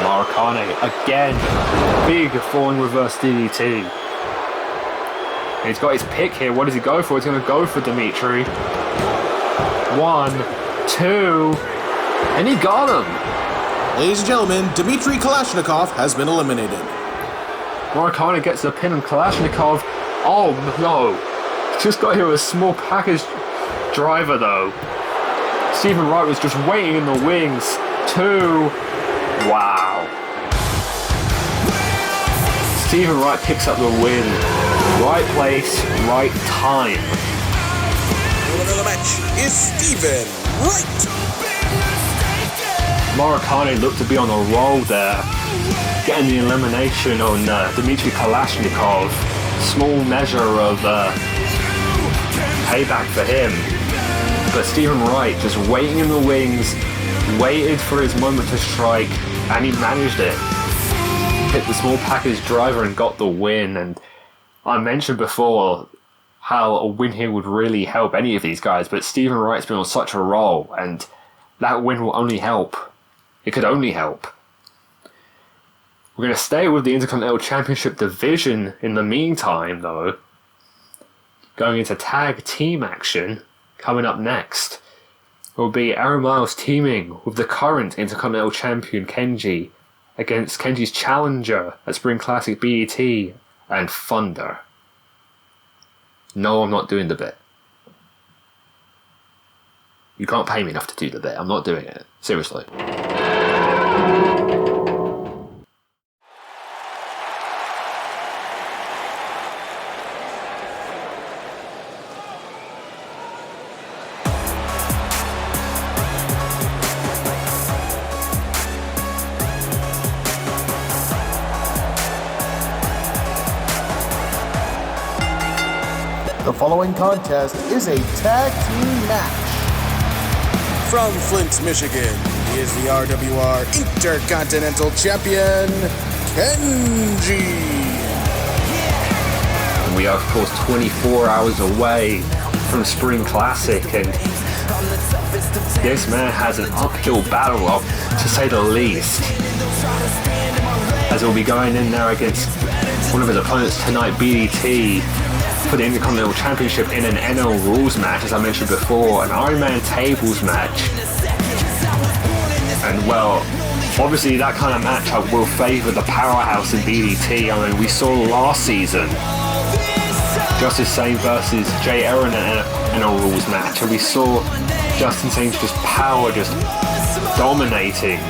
Marcani again. Big falling reverse DDT. And he's got his pick here. What does he go for? He's going to go for Dmitry. 1, 2. And he got him. Ladies and gentlemen, Dmitry Kalashnikov has been eliminated. Marcani gets the pin on Kalashnikov. Oh no. Just got here with a small package driver though. Stephen Wright was just waiting in the wings. 2. Wow. Stephen Wright picks up the win. Right place, right time. The winner of the match is Stephen Wright. Marcani looked to be on a roll there, getting the elimination on Dmitry Kalashnikov. Small measure of payback for him. But Stephen Wright just waiting in the wings, waited for his moment to strike, and he managed it. Hit the small package driver and got the win. And I mentioned before how a win here would really help any of these guys, but Stephen Wright's been on such a roll, and that win will only help. It could only help. We're going to stay with the Intercontinental Championship division in the meantime, though. Going into tag team action, coming up next will be Aaron Miles teaming with the current Intercontinental Champion Kenji against Kenji's challenger at Spring Classic BET and Thunder. No, I'm not doing the bit. You can't pay me enough to do the bit. I'm not doing it. Seriously. The following contest is a tag team match. From Flint, Michigan, he is the RWR Intercontinental Champion, Kenji. We are, of course, 24 hours away from Spring Classic, and this man has an uphill battle up, to say the least, as he'll be going in there against one of his opponents tonight, BDT, for the Intercontinental Championship in an NL Rules match, as I mentioned before, an Iron Man Tables match. And well, obviously that kind of matchup will favour the powerhouse in BDT. I mean, we saw last season Justice Sane versus Jay Aaron in an NL Rules match, and we saw Justin Sane's just power just dominating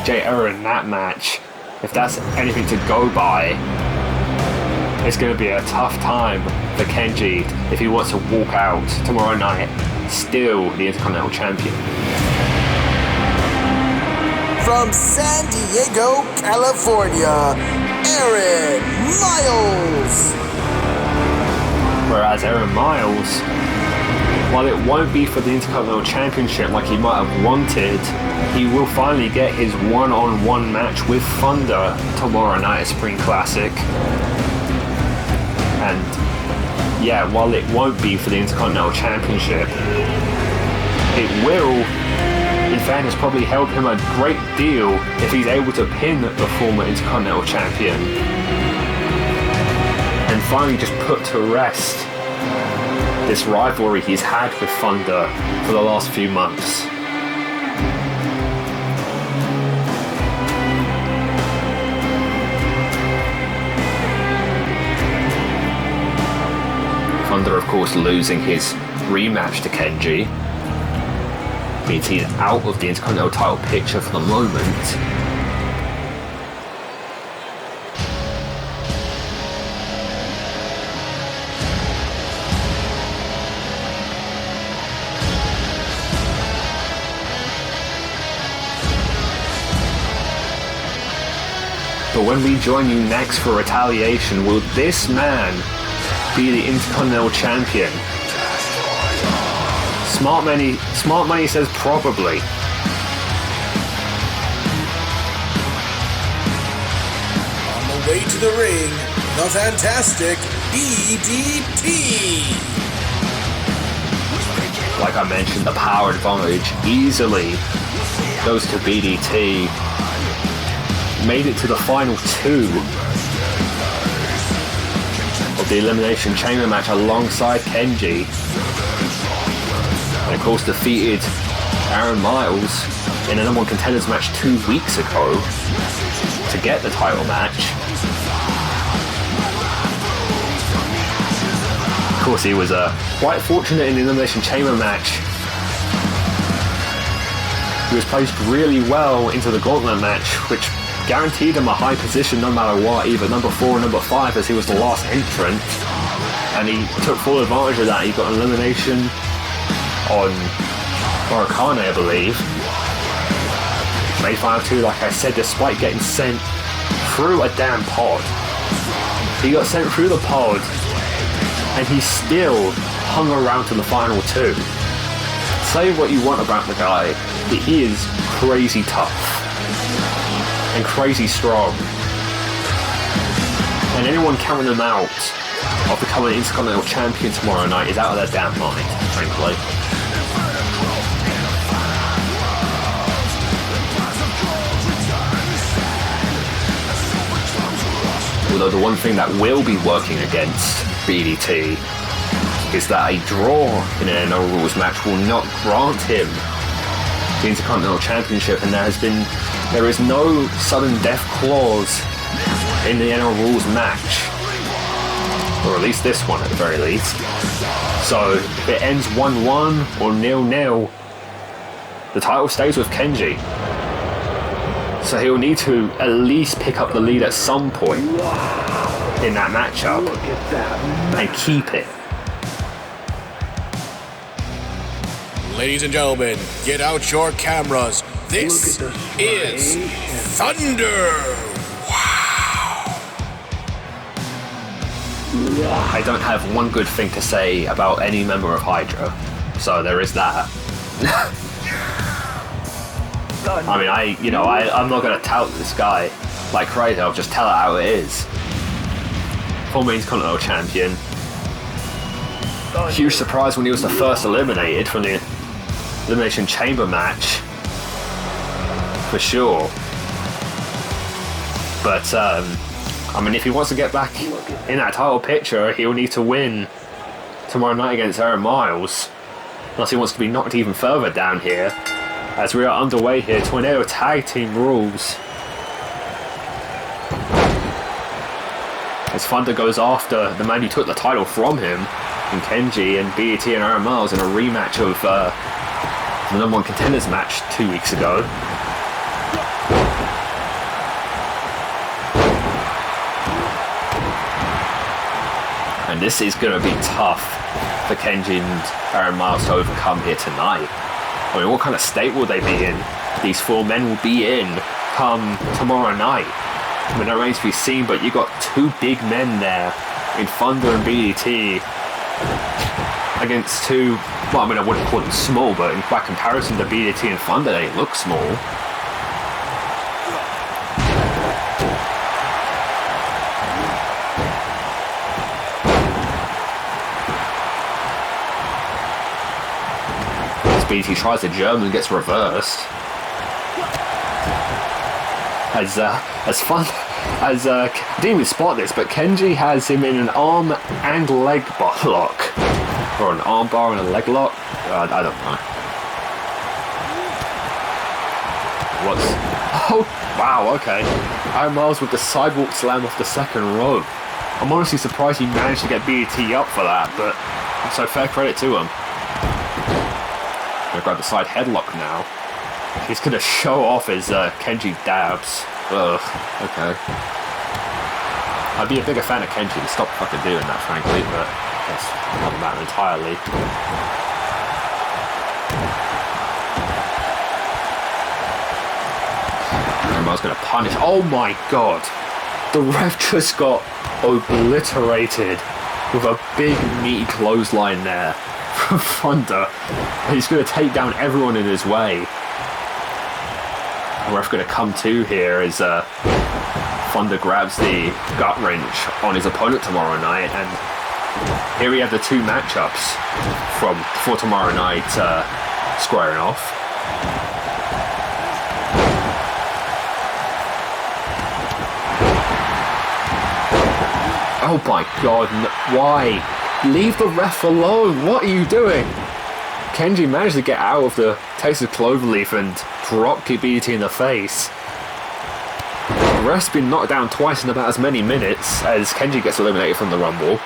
Jay Aaron in that match. If that's anything to go by, it's going to be a tough time for Kenji if he wants to walk out tomorrow night still the Intercontinental Champion. From San Diego, California, Aaron Miles. Whereas Aaron Miles, while it won't be for the Intercontinental Championship like he might have wanted, he will finally get his one-on-one match with Thunder tomorrow night at Spring Classic. And yeah, while it won't be for the Intercontinental Championship, it will, in fairness, probably help him a great deal if he's able to pin the former Intercontinental Champion and finally just put to rest this rivalry he's had with Thunder for the last few months. Thunder, of course, losing his rematch to Kenji means he's out of the Intercontinental title picture for the moment. But when we join you next for Retaliation, will this man be the Intercontinental Champion? Smart money says probably. On the way to the ring, the fantastic BDT. Like I mentioned, the power advantage easily goes to BDT. Made it to the final two of the Elimination Chamber match alongside Kenji. And of course defeated Aaron Miles in a number 1 contenders match 2 weeks ago to get the title match. Of course he was quite fortunate in the Elimination Chamber match. He was placed really well into the Gauntlet match, which guaranteed him a high position no matter what, either number 4 or number 5, as he was the last entrant. And he took full advantage of that. He got an elimination on Murakami, I believe. Made final 2, like I said, despite getting sent through a damn pod. He got sent through the pod, and he still hung around to the final 2. Say what you want about the guy, he is crazy tough and crazy strong. And anyone counting him out of becoming an Intercontinental Champion tomorrow night is out of their damn mind, frankly. Although the one thing that will be working against BDT is that a draw in an NL Rules match will not grant him the Intercontinental Championship, and there is no sudden death clause in the NL Rules match, or at least this one at the very least. So if it ends 1-1 or 0-0, the title stays with Kenji. So he'll need to at least pick up the lead at some point in that matchup and keep it. Ladies and gentlemen, get out your cameras. This is Thunder. Wow. I don't have one good thing to say about any member of Hydra, so there is that. I mean, I'm not gonna tout this guy like crazy. I'll just tell it how it is. Former Intercontinental Champion. Huge surprise when he was the first eliminated from the Elimination Chamber match, for sure. But I mean, if he wants to get back in that title picture, he'll need to win tomorrow night against Aaron Miles, unless he wants to be knocked even further down here. As we are underway here, Tornado Tag Team rules. As Thunder goes after the man who took the title from him, in Kenji, and BET and Aaron Miles in a rematch of the #1 Contenders match 2 weeks ago. And this is going to be tough for Kenji and Aaron Miles to overcome here tonight. I mean, what kind of state will they be in? These 4 men will be in come tomorrow night. I mean, that remains to be seen, but you got 2 big men there in Thunder and BDT against 2, well, I mean, I wouldn't call them small, but by comparison to BDT and Thunder, they look small. BT tries the German, gets reversed. As fun as I didn't even spot this, but Kenji has him in an arm and leg lock, or an arm bar and a leg lock. I don't know. What's? Oh wow, okay. Aaron Miles with the sidewalk slam off the second rope. I'm honestly surprised he managed to get BT up for that, but so fair credit to him. Gonna grab the side headlock now. He's gonna show off his Kenji dabs. Ugh, okay. I'd be a bigger fan of Kenji to stop fucking doing that, frankly, but that's not the matter entirely. I was gonna punish. Oh my god! The ref just got obliterated with a big meaty clothesline there from Thunder. He's going to take down everyone in his way. The ref going to come to here as Thunder grabs the gut wrench on his opponent tomorrow night, and here we have the 2 matchups for tomorrow night squaring off. Oh my god, why? Leave the ref alone, what are you doing? Kenji managed to get out of the Texas Cloverleaf and drop BT in the face. The ref's been knocked down twice in about as many minutes as Kenji gets eliminated from the Rumble.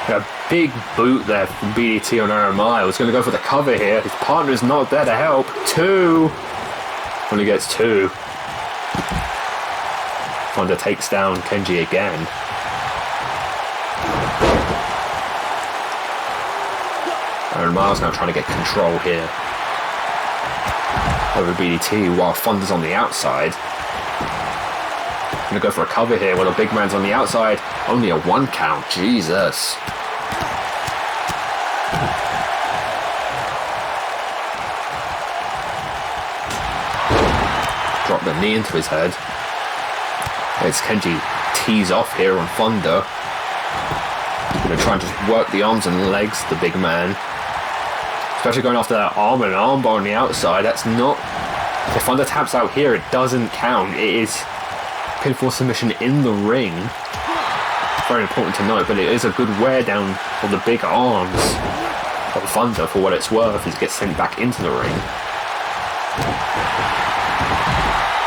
A big boot there from BDT on Aaron Miles. Going to go for the cover here. His partner's not there to help. 2. Only gets 2. Thunder takes down Kenji again. Aaron Miles now trying to get control here over BDT while Thunder's on the outside. Gonna go for a cover here while the big man's on the outside. Only a 1 count. Jesus. Drop the knee into his head. As Kenji tees off here on Thunder. Gonna try and just work the arms and legs, the big man. Especially going after that arm and an armbar on the outside. That's not... If Thunder taps out here, it doesn't count. It is pinfall submission in the ring. Very important to note, but it is a good wear down of the big arms of Thunder for what it's worth as he gets sent back into the ring.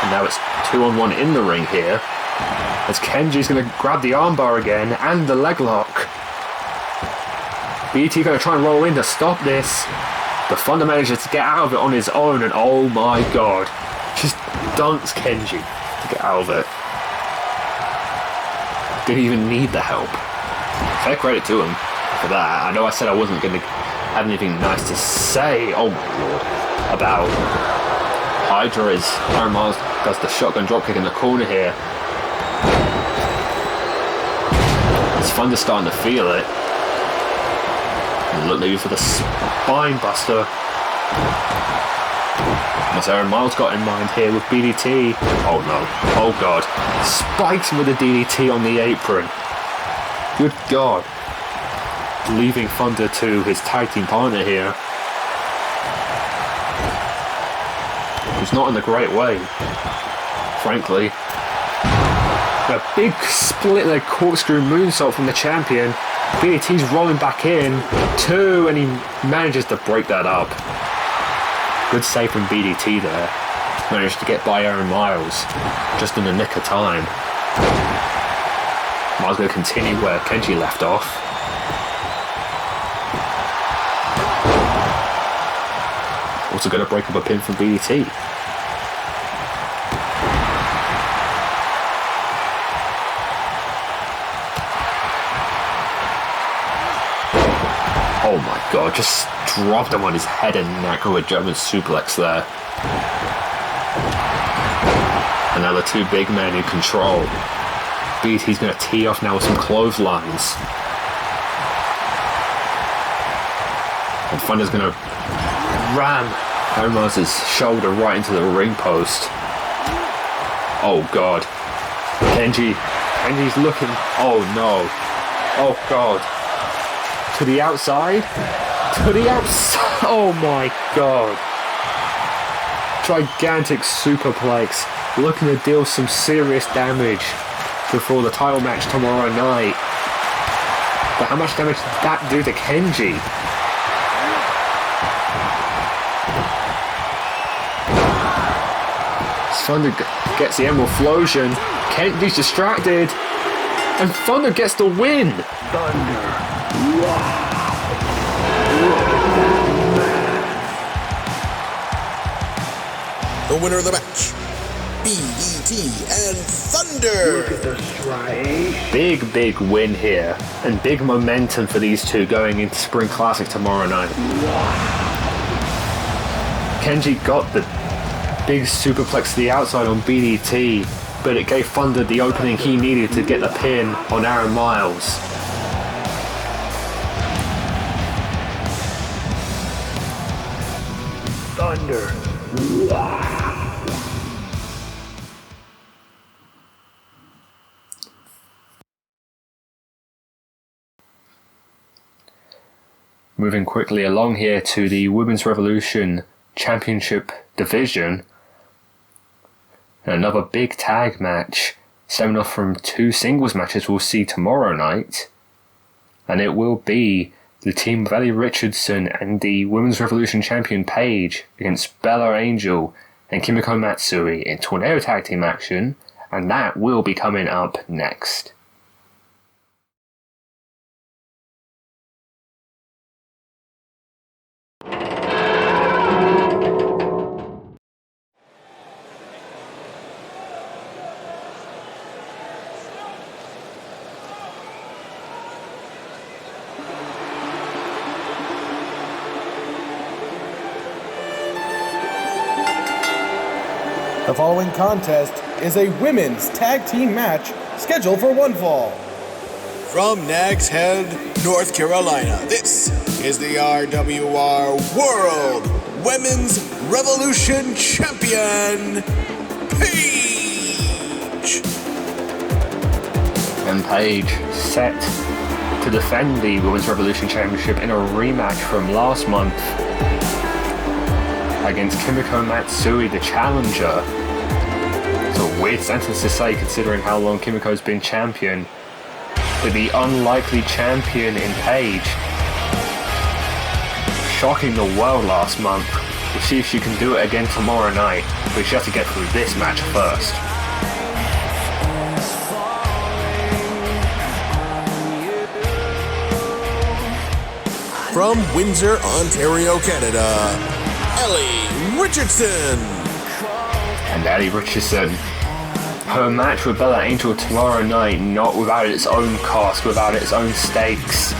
And now it's 2-on-1 in the ring here. As Kenji's going to grab the armbar again and the leg lock. BT going to try and roll in to stop this. But Thunder manages to get out of it on his own, and oh my god, just dunks Kenji to get out of it. Didn't even need the help. Fair credit to him for that. I know I said I wasn't going to have anything nice to say, oh my lord, about Hydra as Aaron Miles does the shotgun dropkick in the corner here. As Thunder's starting to feel it. And look maybe for the spine buster. What's Aaron Miles got in mind here with BDT? Oh no, oh god. Spikes him with a DDT on the apron. Good god. Leaving Thunder to his tag team partner here. Who's not in a great way, frankly. A big split leg corkscrew moonsault from the champion. BDT's rolling back in. 2, and he manages to break that up. Good save from BDT there. Managed to get by Aaron Miles just in the nick of time. Miles going to continue where Kenji left off. Also going to break up a pin from BDT. Oh my god, just dropped him on his head and neck with a German suplex there. And now the 2 big men in control. BDT's going to tee off now with some clotheslines. And Thunder's going to ram Aaron Miles' shoulder right into the ring post. Oh god. Kenji's looking. Oh no. Oh god. To the outside. To the outside. Oh my god. Gigantic superplex. Looking to deal some serious damage before the title match tomorrow night. But how much damage did that do to Kenji? Thunder gets the Emerald Flosion. Kenji's distracted. And Thunder gets the win. Thunder. The winner of the match, BDT and Thunder. Look at the strike. Big win here. And big momentum for these two going into Spring Classic tomorrow night. Kenji got the big superplex to the outside on BDT, but it gave Thunder the opening he needed to get the pin on Aaron Miles. Thunder. Moving quickly along here to the Women's Revolution Championship division. Another big tag match stemming off from 2 singles matches we'll see tomorrow night. And it will be the team of Ellie Richardson and the Women's Revolution champion Paige against Bella Angel and Kimiko Matsui in Tornado Tag Team action. And that will be coming up next. The following contest is a women's tag team match scheduled for one fall. From Nags Head, North Carolina, this is the RWR World Women's Revolution Champion, Paige. And Paige set to defend the Women's Revolution Championship in a rematch from last month against Kimiko Matsui, the challenger. It's a weird sentence to say considering how long Kimiko's been champion. But the unlikely champion in Paige, shocking the world last month. We'll see if she can do it again tomorrow night, but she has to get through this match first. From Windsor, Ontario, Canada, Ellie Richardson. And Ellie Richardson, her match with Bella Angel tomorrow night, not without its own cost, without its own stakes.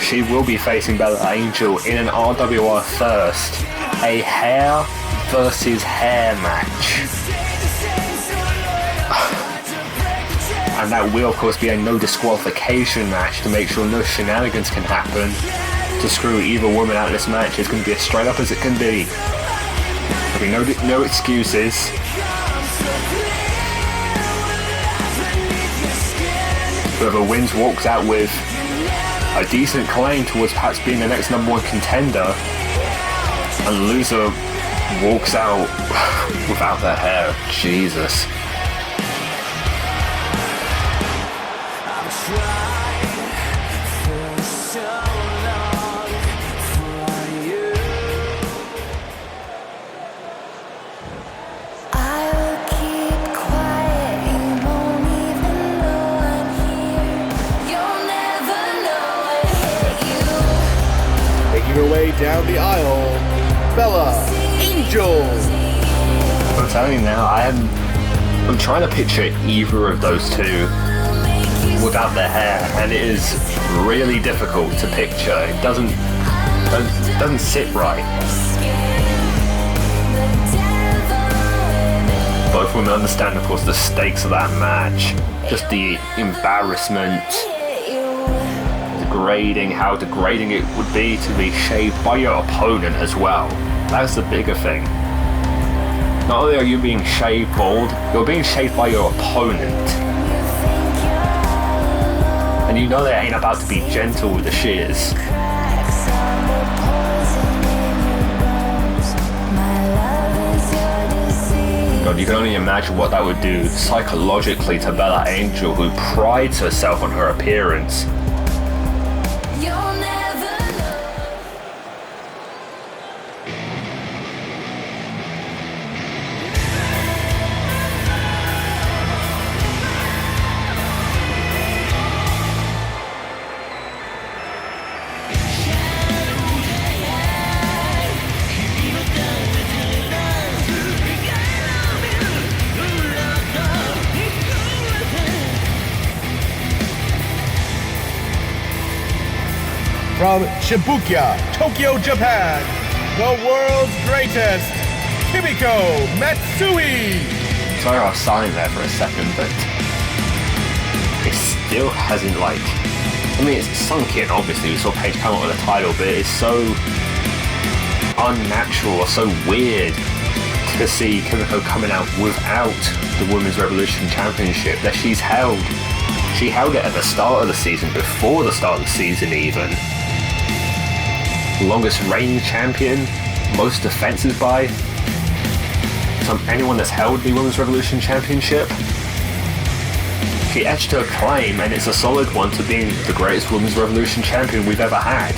She will be facing Bella Angel in an RWR Thirst, a hair versus hair match. And that will, of course, be a no disqualification match to make sure no shenanigans can happen to screw either woman out of this match. It's going to be as straight up as it can be. There'll be no excuses. Whoever wins walks out with a decent claim towards perhaps being the next #1 contender, and the loser walks out without their hair. Jesus. Her way down the aisle, Bella Angel. I'm telling you now, I'm trying to picture either of those two without their hair, and it is really difficult to picture. It doesn't sit right. Both women understand, of course, the stakes of that match, just the embarrassment, how degrading it would be to be shaved by your opponent as well. That's the bigger thing. Not only are you being shaved bald, you're being shaved by your opponent. And you know they ain't about to be gentle with the shears. God, you can only imagine what that would do psychologically to Bella Angel, who prides herself on her appearance. From Shibuya, Tokyo, Japan, the world's greatest, Kimiko Matsui. Sorry I was silent there for a second, but it still hasn't, it's sunk in, obviously. We saw Paige come up with a title, but it's so unnatural or so weird to see Kimiko coming out without the Women's Revolution Championship that she's held. She held it at the start of the season, before the start of the season even. Longest reigning champion, most defenses by anyone that's held the Women's Revolution Championship. She etched her claim, and it's a solid one, to being the greatest Women's Revolution champion we've ever had.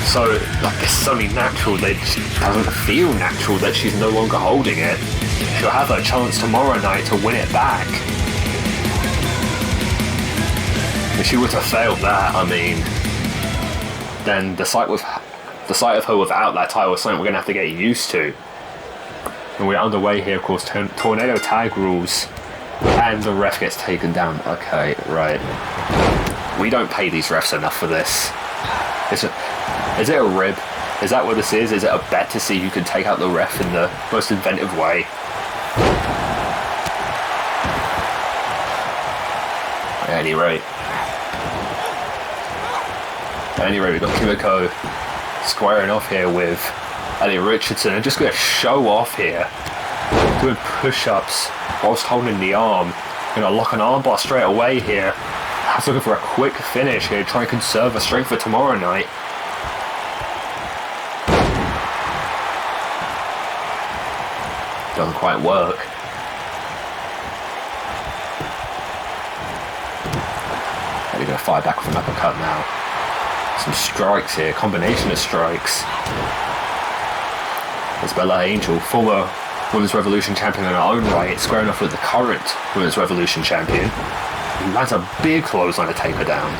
So, it's only natural that it doesn't feel natural that she's no longer holding it. She'll have her chance tomorrow night to win it back. If she were to fail that, then the sight of her without that title is something we're going to have to get used to. And we're underway here, of course, tornado tag rules, and the ref gets taken down. Okay, right. We don't pay these refs enough for this. Is it a rib? Is that what this is? Is it a bet to see who can take out the ref in the most inventive way? At any rate, we've got Kimiko squaring off here with Ellie Richardson, and just going to show off here, doing push-ups whilst holding the arm. Going to lock an armbar straight away here. I was looking for a quick finish here, try and conserve her strength for tomorrow night. Doesn't quite work. Ellie going to fire back with an uppercut now. Some strikes here, combination of strikes. There's Bella Angel, former Women's Revolution champion in her own right, squaring off with the current Women's Revolution champion. He lands a big clothesline to take her down.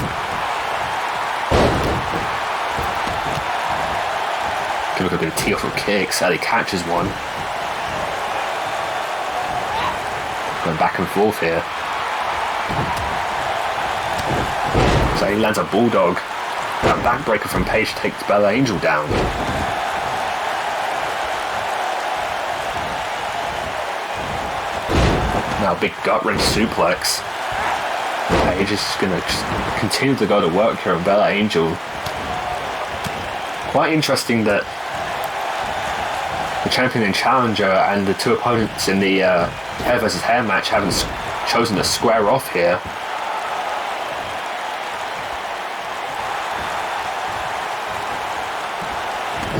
Kimiko going to tee off with kicks. Ellie catches one. Going back and forth here. So he lands a bulldog. That backbreaker from Paige takes Bella Angel down. Now big gut wrench suplex. Paige is just going to continue to go to work here on Bella Angel. Quite interesting that the champion and challenger and the two opponents in the hair versus hair match haven't chosen to square off here.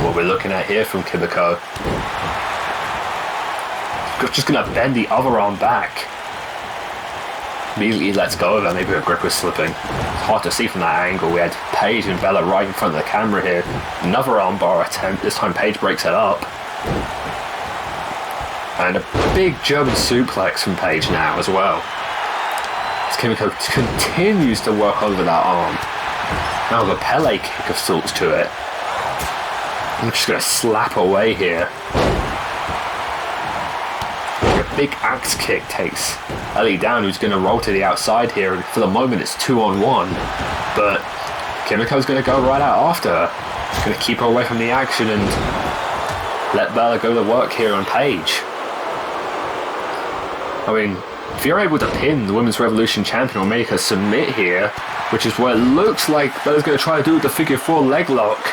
What we're looking at here from Kimiko. Just going to bend the other arm back. Immediately lets go of it. Maybe her grip was slipping. It's hard to see from that angle. We had Paige and Bella right in front of the camera here. Another armbar attempt. This time Paige breaks it up. And a big German suplex from Paige now as well. As Kimiko continues to work over that arm. Now the Pele kick of sorts to it. I'm just going to slap away here. Big axe kick takes Ellie down, who's going to roll to the outside here, and for the moment it's 2-on-1, but Kimiko's going to go right out after her. She's going to keep her away from the action and let Bella go to work here on Paige. I mean, if you're able to pin the Women's Revolution champion or make her submit here, which is what it looks like Bella's going to try to do with the figure 4 leg lock,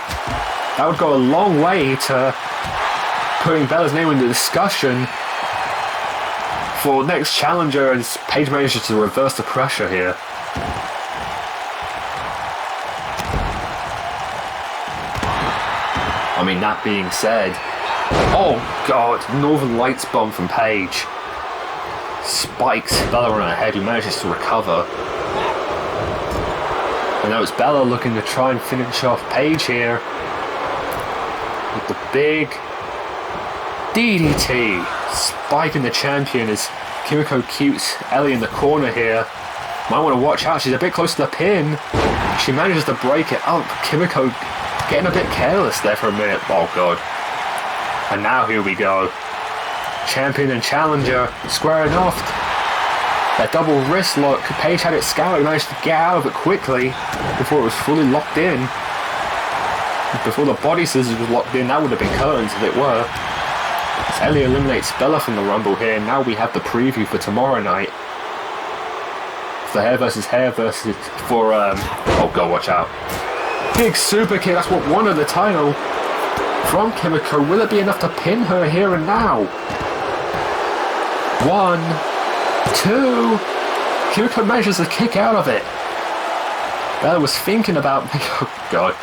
that would go a long way to putting Bella's name into discussion for next challenger, as Paige manages to reverse the pressure here. I mean, that being said, oh god, Northern Lights bomb from Paige. Spikes Bella on her head, who manages to recover. And now it's Bella looking to try and finish off Paige here with the big DDT. Spiking the champion as Kimiko keeps Ellie in the corner here. Might want to watch out, she's a bit close to the pin. She manages to break it up. Kimiko getting a bit careless there for a minute. Oh god. And now here we go. Champion and challenger squaring off. That double wrist lock. Paige had it scouted, managed to get out of it quickly before it was fully locked in. Before the body scissors was locked in, that would have been curtains if it were. As Ellie eliminates Bella from the Rumble here, now we have the preview for tomorrow night. For hair versus for oh god, watch out. Big super kick, that's what won her the title from Kimiko. Will it be enough to pin her here and now? 1, 2. Kimiko manages to kick out of it. Bella was thinking about oh god.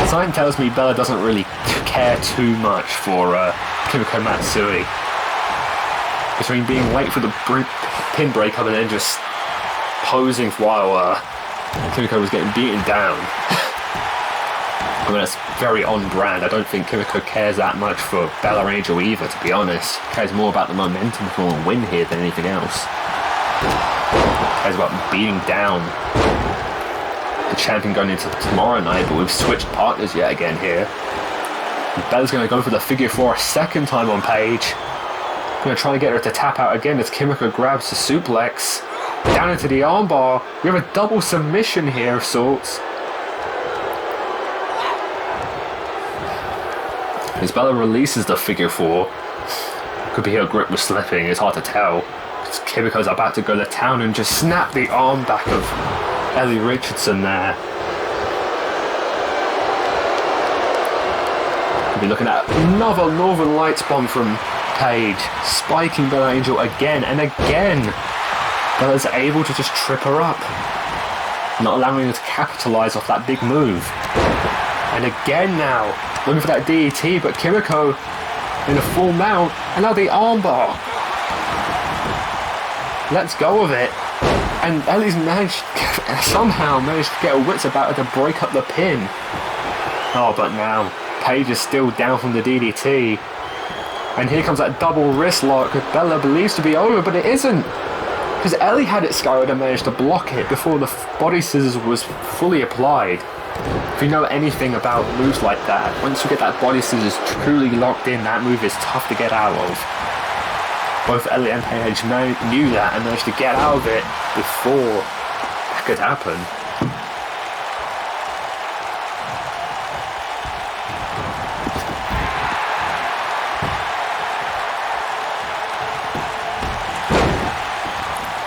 Something tells me Bella doesn't really care too much for Kimiko Matsui. Between being late for the pin breakup and then just posing while Kimiko was getting beaten down. I mean, that's very on brand. I don't think Kimiko cares that much for Bella Angel either, to be honest. Cares more about the momentum for a win here than anything else. Cares about beating down the champion going into tomorrow night, but we've switched partners yet again here. Bella's going to go for the figure 4 a second time on Paige. Going to try and get her to tap out again as Kimiko grabs the suplex. Down into the armbar. We have a double submission here of sorts. As Bella releases the figure 4. Could be her grip was slipping, it's hard to tell. Kimiko's about to go to town and just snap the arm back of Ellie Richardson there. We'll be looking at another Northern Lights bomb from Paige, spiking Bella Angel again and again. Bella's able to just trip her up, not allowing her to capitalise off that big move. And again now, looking for that DDT, but Kimiko in a full mount, and now the armbar. Let's go of it. And Ellie's somehow managed to get her wits about her to break up the pin. Oh, but now Paige is still down from the DDT. And here comes that double wrist lock that Bella believes to be over, but it isn't. Because Ellie had it scoured and managed to block it before the body scissors was fully applied. If you know anything about moves like that, once you get that body scissors truly locked in, that move is tough to get out of. Both Ellie and Paige knew that and managed to get out of it before that could happen.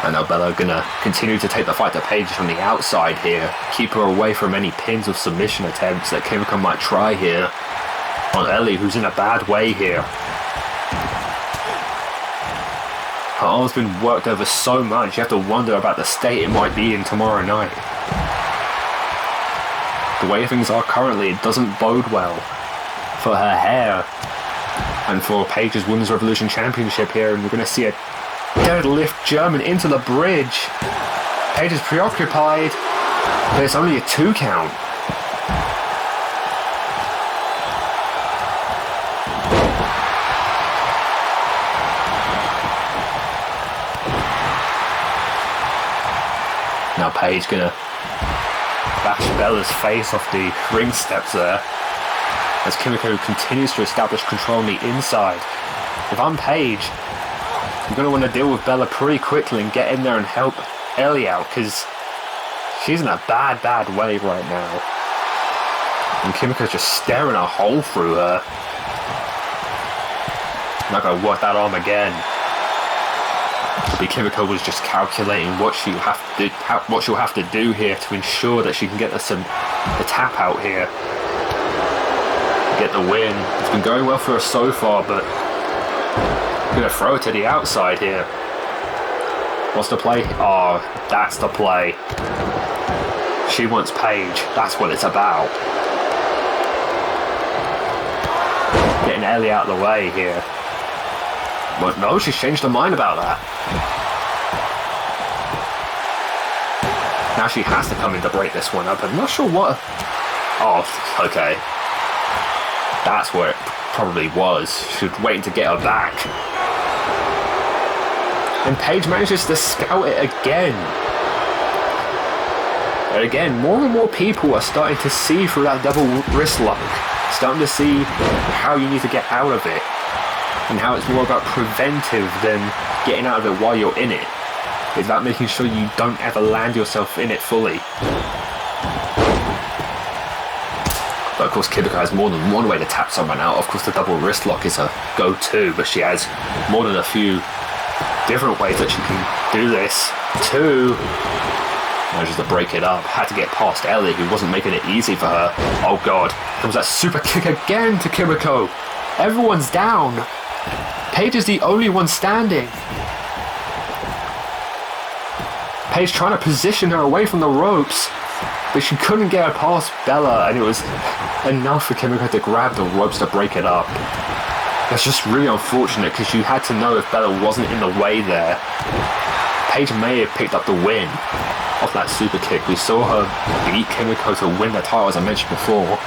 And now Bella gonna continue to take the fight to Paige from the outside here. Keep her away from any pins or submission attempts that Kimiko might try here on Ellie, who's in a bad way here. Her arm's been worked over so much, you have to wonder about the state it might be in tomorrow night. The way things are currently, it doesn't bode well for her hair and for Paige's Women's Revolution Championship here, and we're going to see a deadlift German into the bridge. Paige is preoccupied, but it's only a 2 count. Now Paige gonna bash Bella's face off the ring steps there as Kimiko continues to establish control on the inside. If I'm Paige, I'm going to want to deal with Bella pretty quickly and get in there and help Ellie out, because she's in a bad way right now. And Kimiko's just staring a hole through her. I'm not going to work that arm again. Maybe Kimiko was just calculating what she'll have to do here to ensure that she can get the tap out here. Get the win. It's been going well for her so far, but I'm gonna throw it to the outside here. What's the play? Oh, that's the play. She wants Paige. That's what it's about. Getting Ellie out of the way here. But no, she's changed her mind about that. Now she has to come in to break this one up. I'm not sure what... Oh, okay. That's where it probably was. She was waiting to get her back. And Paige manages to scout it again. And again, more and more people are starting to see through that double wrist lock. Starting to see how you need to get out of it. And how it's more about preventive than getting out of it while you're in it. It's about making sure you don't ever land yourself in it fully. But of course Kimiko has more than one way to tap someone out. Of course the double wrist lock is her go-to, but she has more than a few different ways that she can do this. 2, manages to break it up. Had to get past Ellie, who wasn't making it easy for her. Oh god, comes that super kick again to Kimiko. Everyone's down. Paige is the only one standing. Paige trying to position her away from the ropes, but she couldn't get her past Bella, and it was enough for Kimiko to grab the ropes to break it up. That's just really unfortunate, because you had to know if Bella wasn't in the way there. Paige may have picked up the win off that super kick. We saw her beat Kimiko to win the title, as I mentioned before,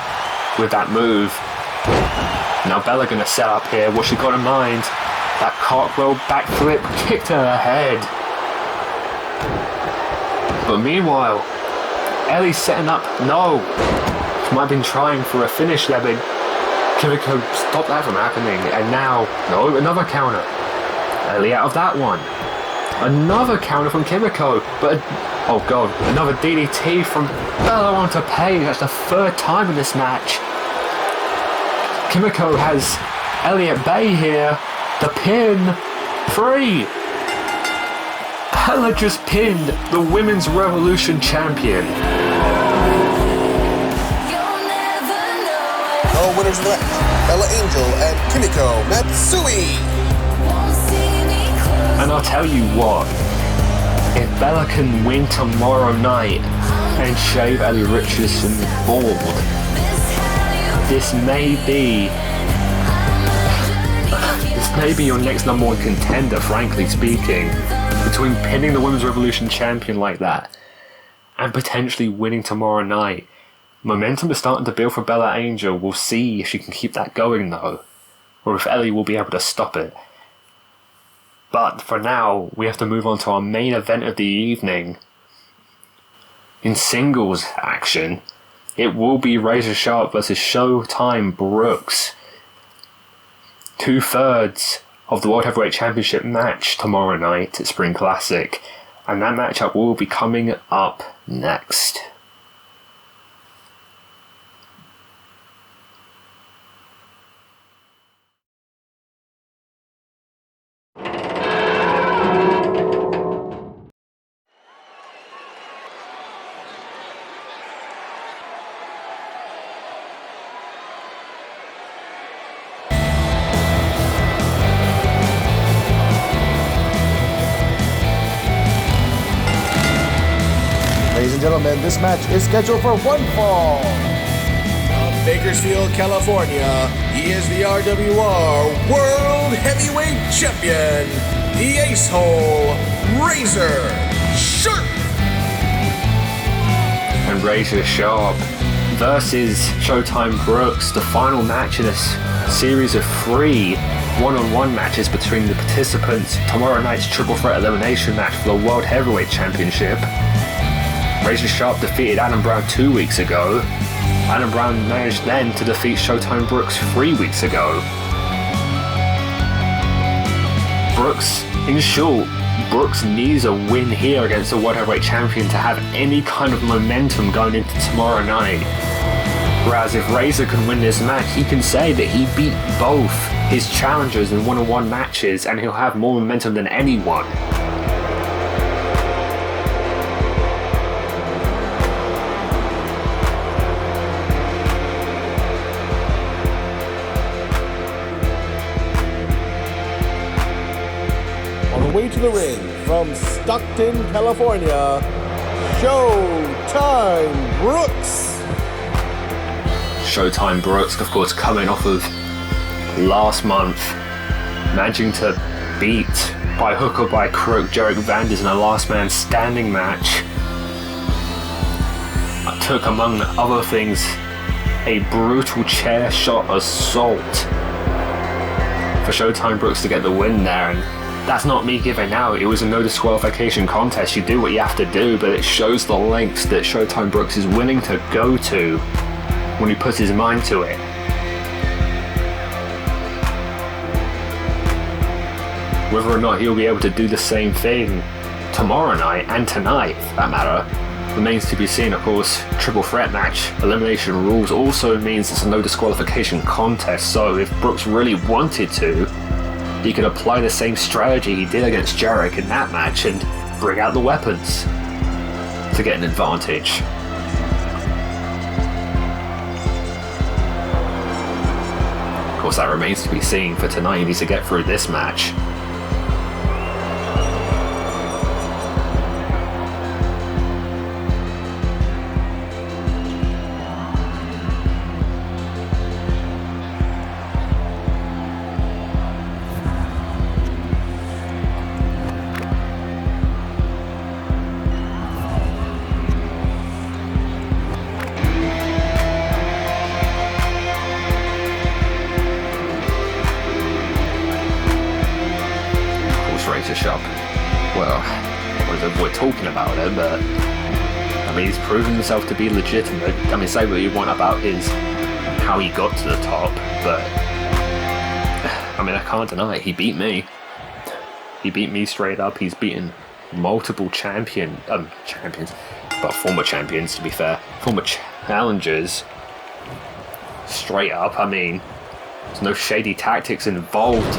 with that move. Now Bella gonna set up here. What she got in mind? That cartwheel backflip kick to her head. But meanwhile, Ellie's setting up. No, she might have been trying for a finish there, but Kimiko stopped that from happening. And now, no, another counter. Ellie out of that one. Another counter from Kimiko, but oh god, another DDT from Bella onto Paige. That's the 3rd time in this match. Kimiko has Ellie at bay here. The pin. 3. Bella just pinned the Women's Revolution champion. Our winners of the match, Bella Angel and Kimiko Matsui. And I'll tell you what, if Bella can win tomorrow night and shave Ellie Richardson bald, this may be your next number 1 contender, frankly speaking. Between pinning the Women's Revolution champion like that and potentially winning tomorrow night, momentum is starting to build for Bella Angel. We'll see if she can keep that going though, or if Ellie will be able to stop it. But for now, we have to move on to our main event of the evening. In singles action, it will be Razor Sharp versus Showtime Brooks. 2/3 of the World Heavyweight Championship match tomorrow night at Spring Classic. And that matchup will be coming up next. and gentlemen, this match is scheduled for one fall. From Bakersfield, California, he is the RWR World Heavyweight Champion, the Ace-Hole, Razor Sharp. And Razor Sharp versus Showtime Brooks, the final match in a series of 3 one-on-one matches between the participants. Tomorrow night's triple threat elimination match for the World Heavyweight Championship. Razor Sharp defeated Adam Brown 2 weeks ago. Adam Brown managed then to defeat Showtime Brooks 3 weeks ago. Brooks, in short, Brooks needs a win here against the World Heavyweight Champion to have any kind of momentum going into tomorrow night. Whereas if Razor can win this match, he can say that he beat both his challengers in one-on-one matches and he'll have more momentum than anyone. On the way to the ring from Stockton, California, Showtime Brooks. Showtime Brooks, of course, coming off of last month, managing to beat by hook or by crook Jarek Vanders in a last man standing match. I took, among other things, a brutal chair shot assault for Showtime Brooks to get the win there, and that's not me giving out. It was a no disqualification contest. You do what you have to do, but it shows the lengths that Showtime Brooks is willing to go to when he puts his mind to it. Whether or not he'll be able to do the same thing tomorrow night and tonight, for that matter, remains to be seen. Of course, triple threat match elimination rules also means it's a no disqualification contest, so if Brooks really wanted to, he could apply the same strategy he did against Jarek in that match and bring out the weapons to get an advantage. Of course, that remains to be seen. For tonight, he needs to get through this match. Sharp. Well, we're talking about it, but I mean, he's proven himself to be legitimate. I mean, say what you want about how he got to the top, but I mean, I can't deny it. He beat me. He beat me straight up. He's beaten multiple champions, but former champions, to be fair, former challengers straight up. I mean, there's no shady tactics involved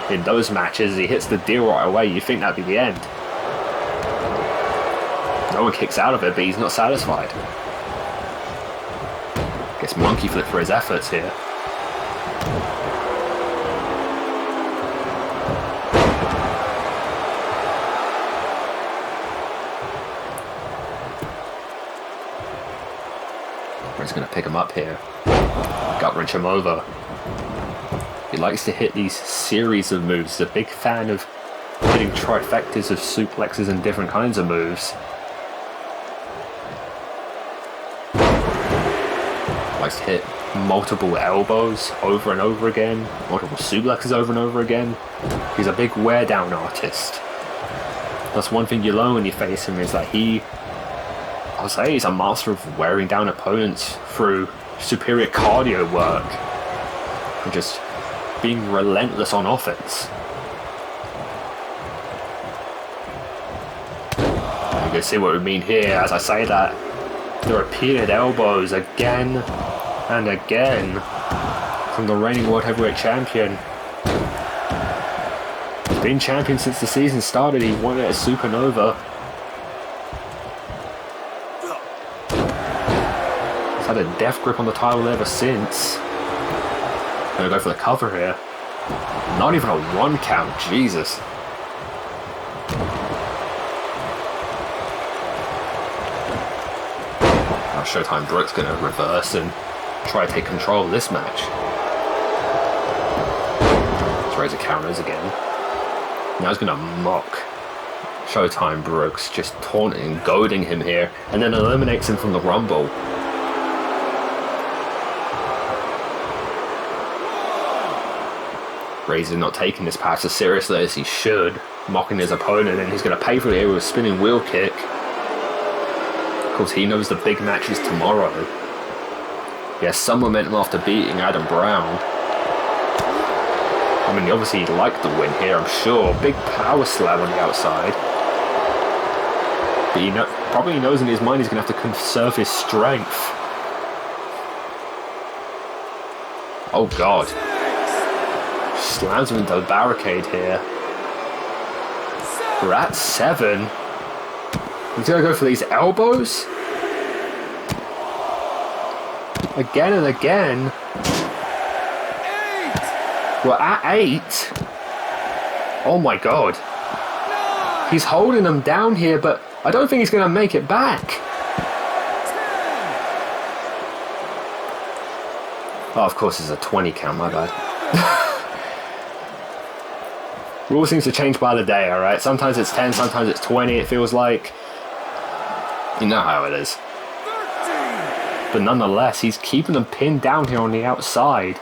in those matches. He hits the deal right away. You think that'd be the end. No one kicks out of it, but he's not satisfied. Gets monkey flip for his efforts here. He's going to pick him up here. Gut wrench him over. He likes to hit these series of moves. He's a big fan of hitting trifectas of suplexes and different kinds of moves. Likes to hit multiple elbows over and over again, multiple suplexes over and over again. He's a big wear down artist. That's one thing you learn when you face him, is that I'll say he's a master of wearing down opponents through superior cardio work and just being relentless on offense. You can see what we mean here as I say that. The repeated elbows again and again from the reigning World Heavyweight Champion. He's been champion since the season started. He won it at Supernova. He's had a death grip on the title ever since. Gonna go for the cover here. Not even a 1 count, Jesus. Now Showtime Brooks going to reverse and try to take control of this match. Razor counters again. Now he's going to mock Showtime Brooks, just taunting and goading him here, and then eliminates him from the Rumble. Razor not taking this patch as seriously as he should, mocking his opponent, and he's going to pay for it here with a spinning wheel kick. Of course, he knows the big match is tomorrow. He has some momentum after beating Adam Brown. I mean, obviously he'd like the win here, I'm sure. Big power slam on the outside. But probably knows in his mind he's going to have to conserve his strength. Oh, God. Slams him into the barricade here. We're at 7. He's going to go for these elbows. Again and again. We're at 8. Oh my God. He's holding them down here, but I don't think he's going to make it back. Oh, of course it's a 20 count, my bad. Rule seems to change by the day, alright? Sometimes it's 10, sometimes it's 20, it feels like. You know how it is. But nonetheless, he's keeping them pinned down here on the outside.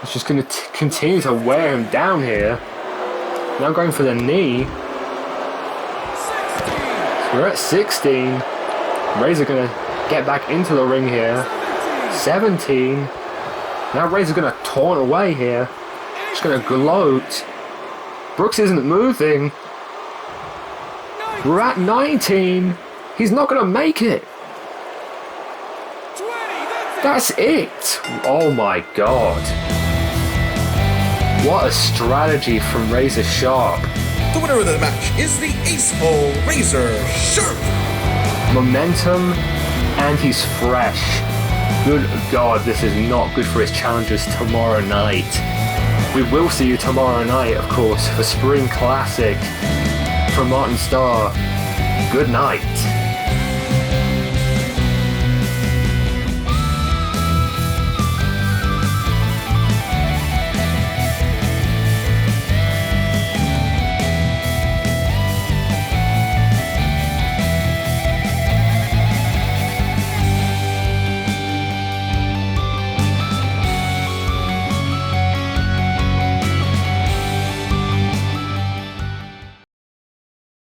He's just going to continue to wear him down here. Now going for the knee. So we're at 16. Razor going to get back into the ring here. 17. Now Razor's going to taunt away here. Just going to gloat. Brooks isn't moving. We're at 19. He's not going to make it. That's it. Oh my God. What a strategy from Razor Sharp. The winner of the match is the Ace Bowl Razor Sharp. Momentum, and he's fresh. Good God, this is not good for his challengers tomorrow night. We will see you tomorrow night, of course, for Spring Classic. From Martin Starr, good night.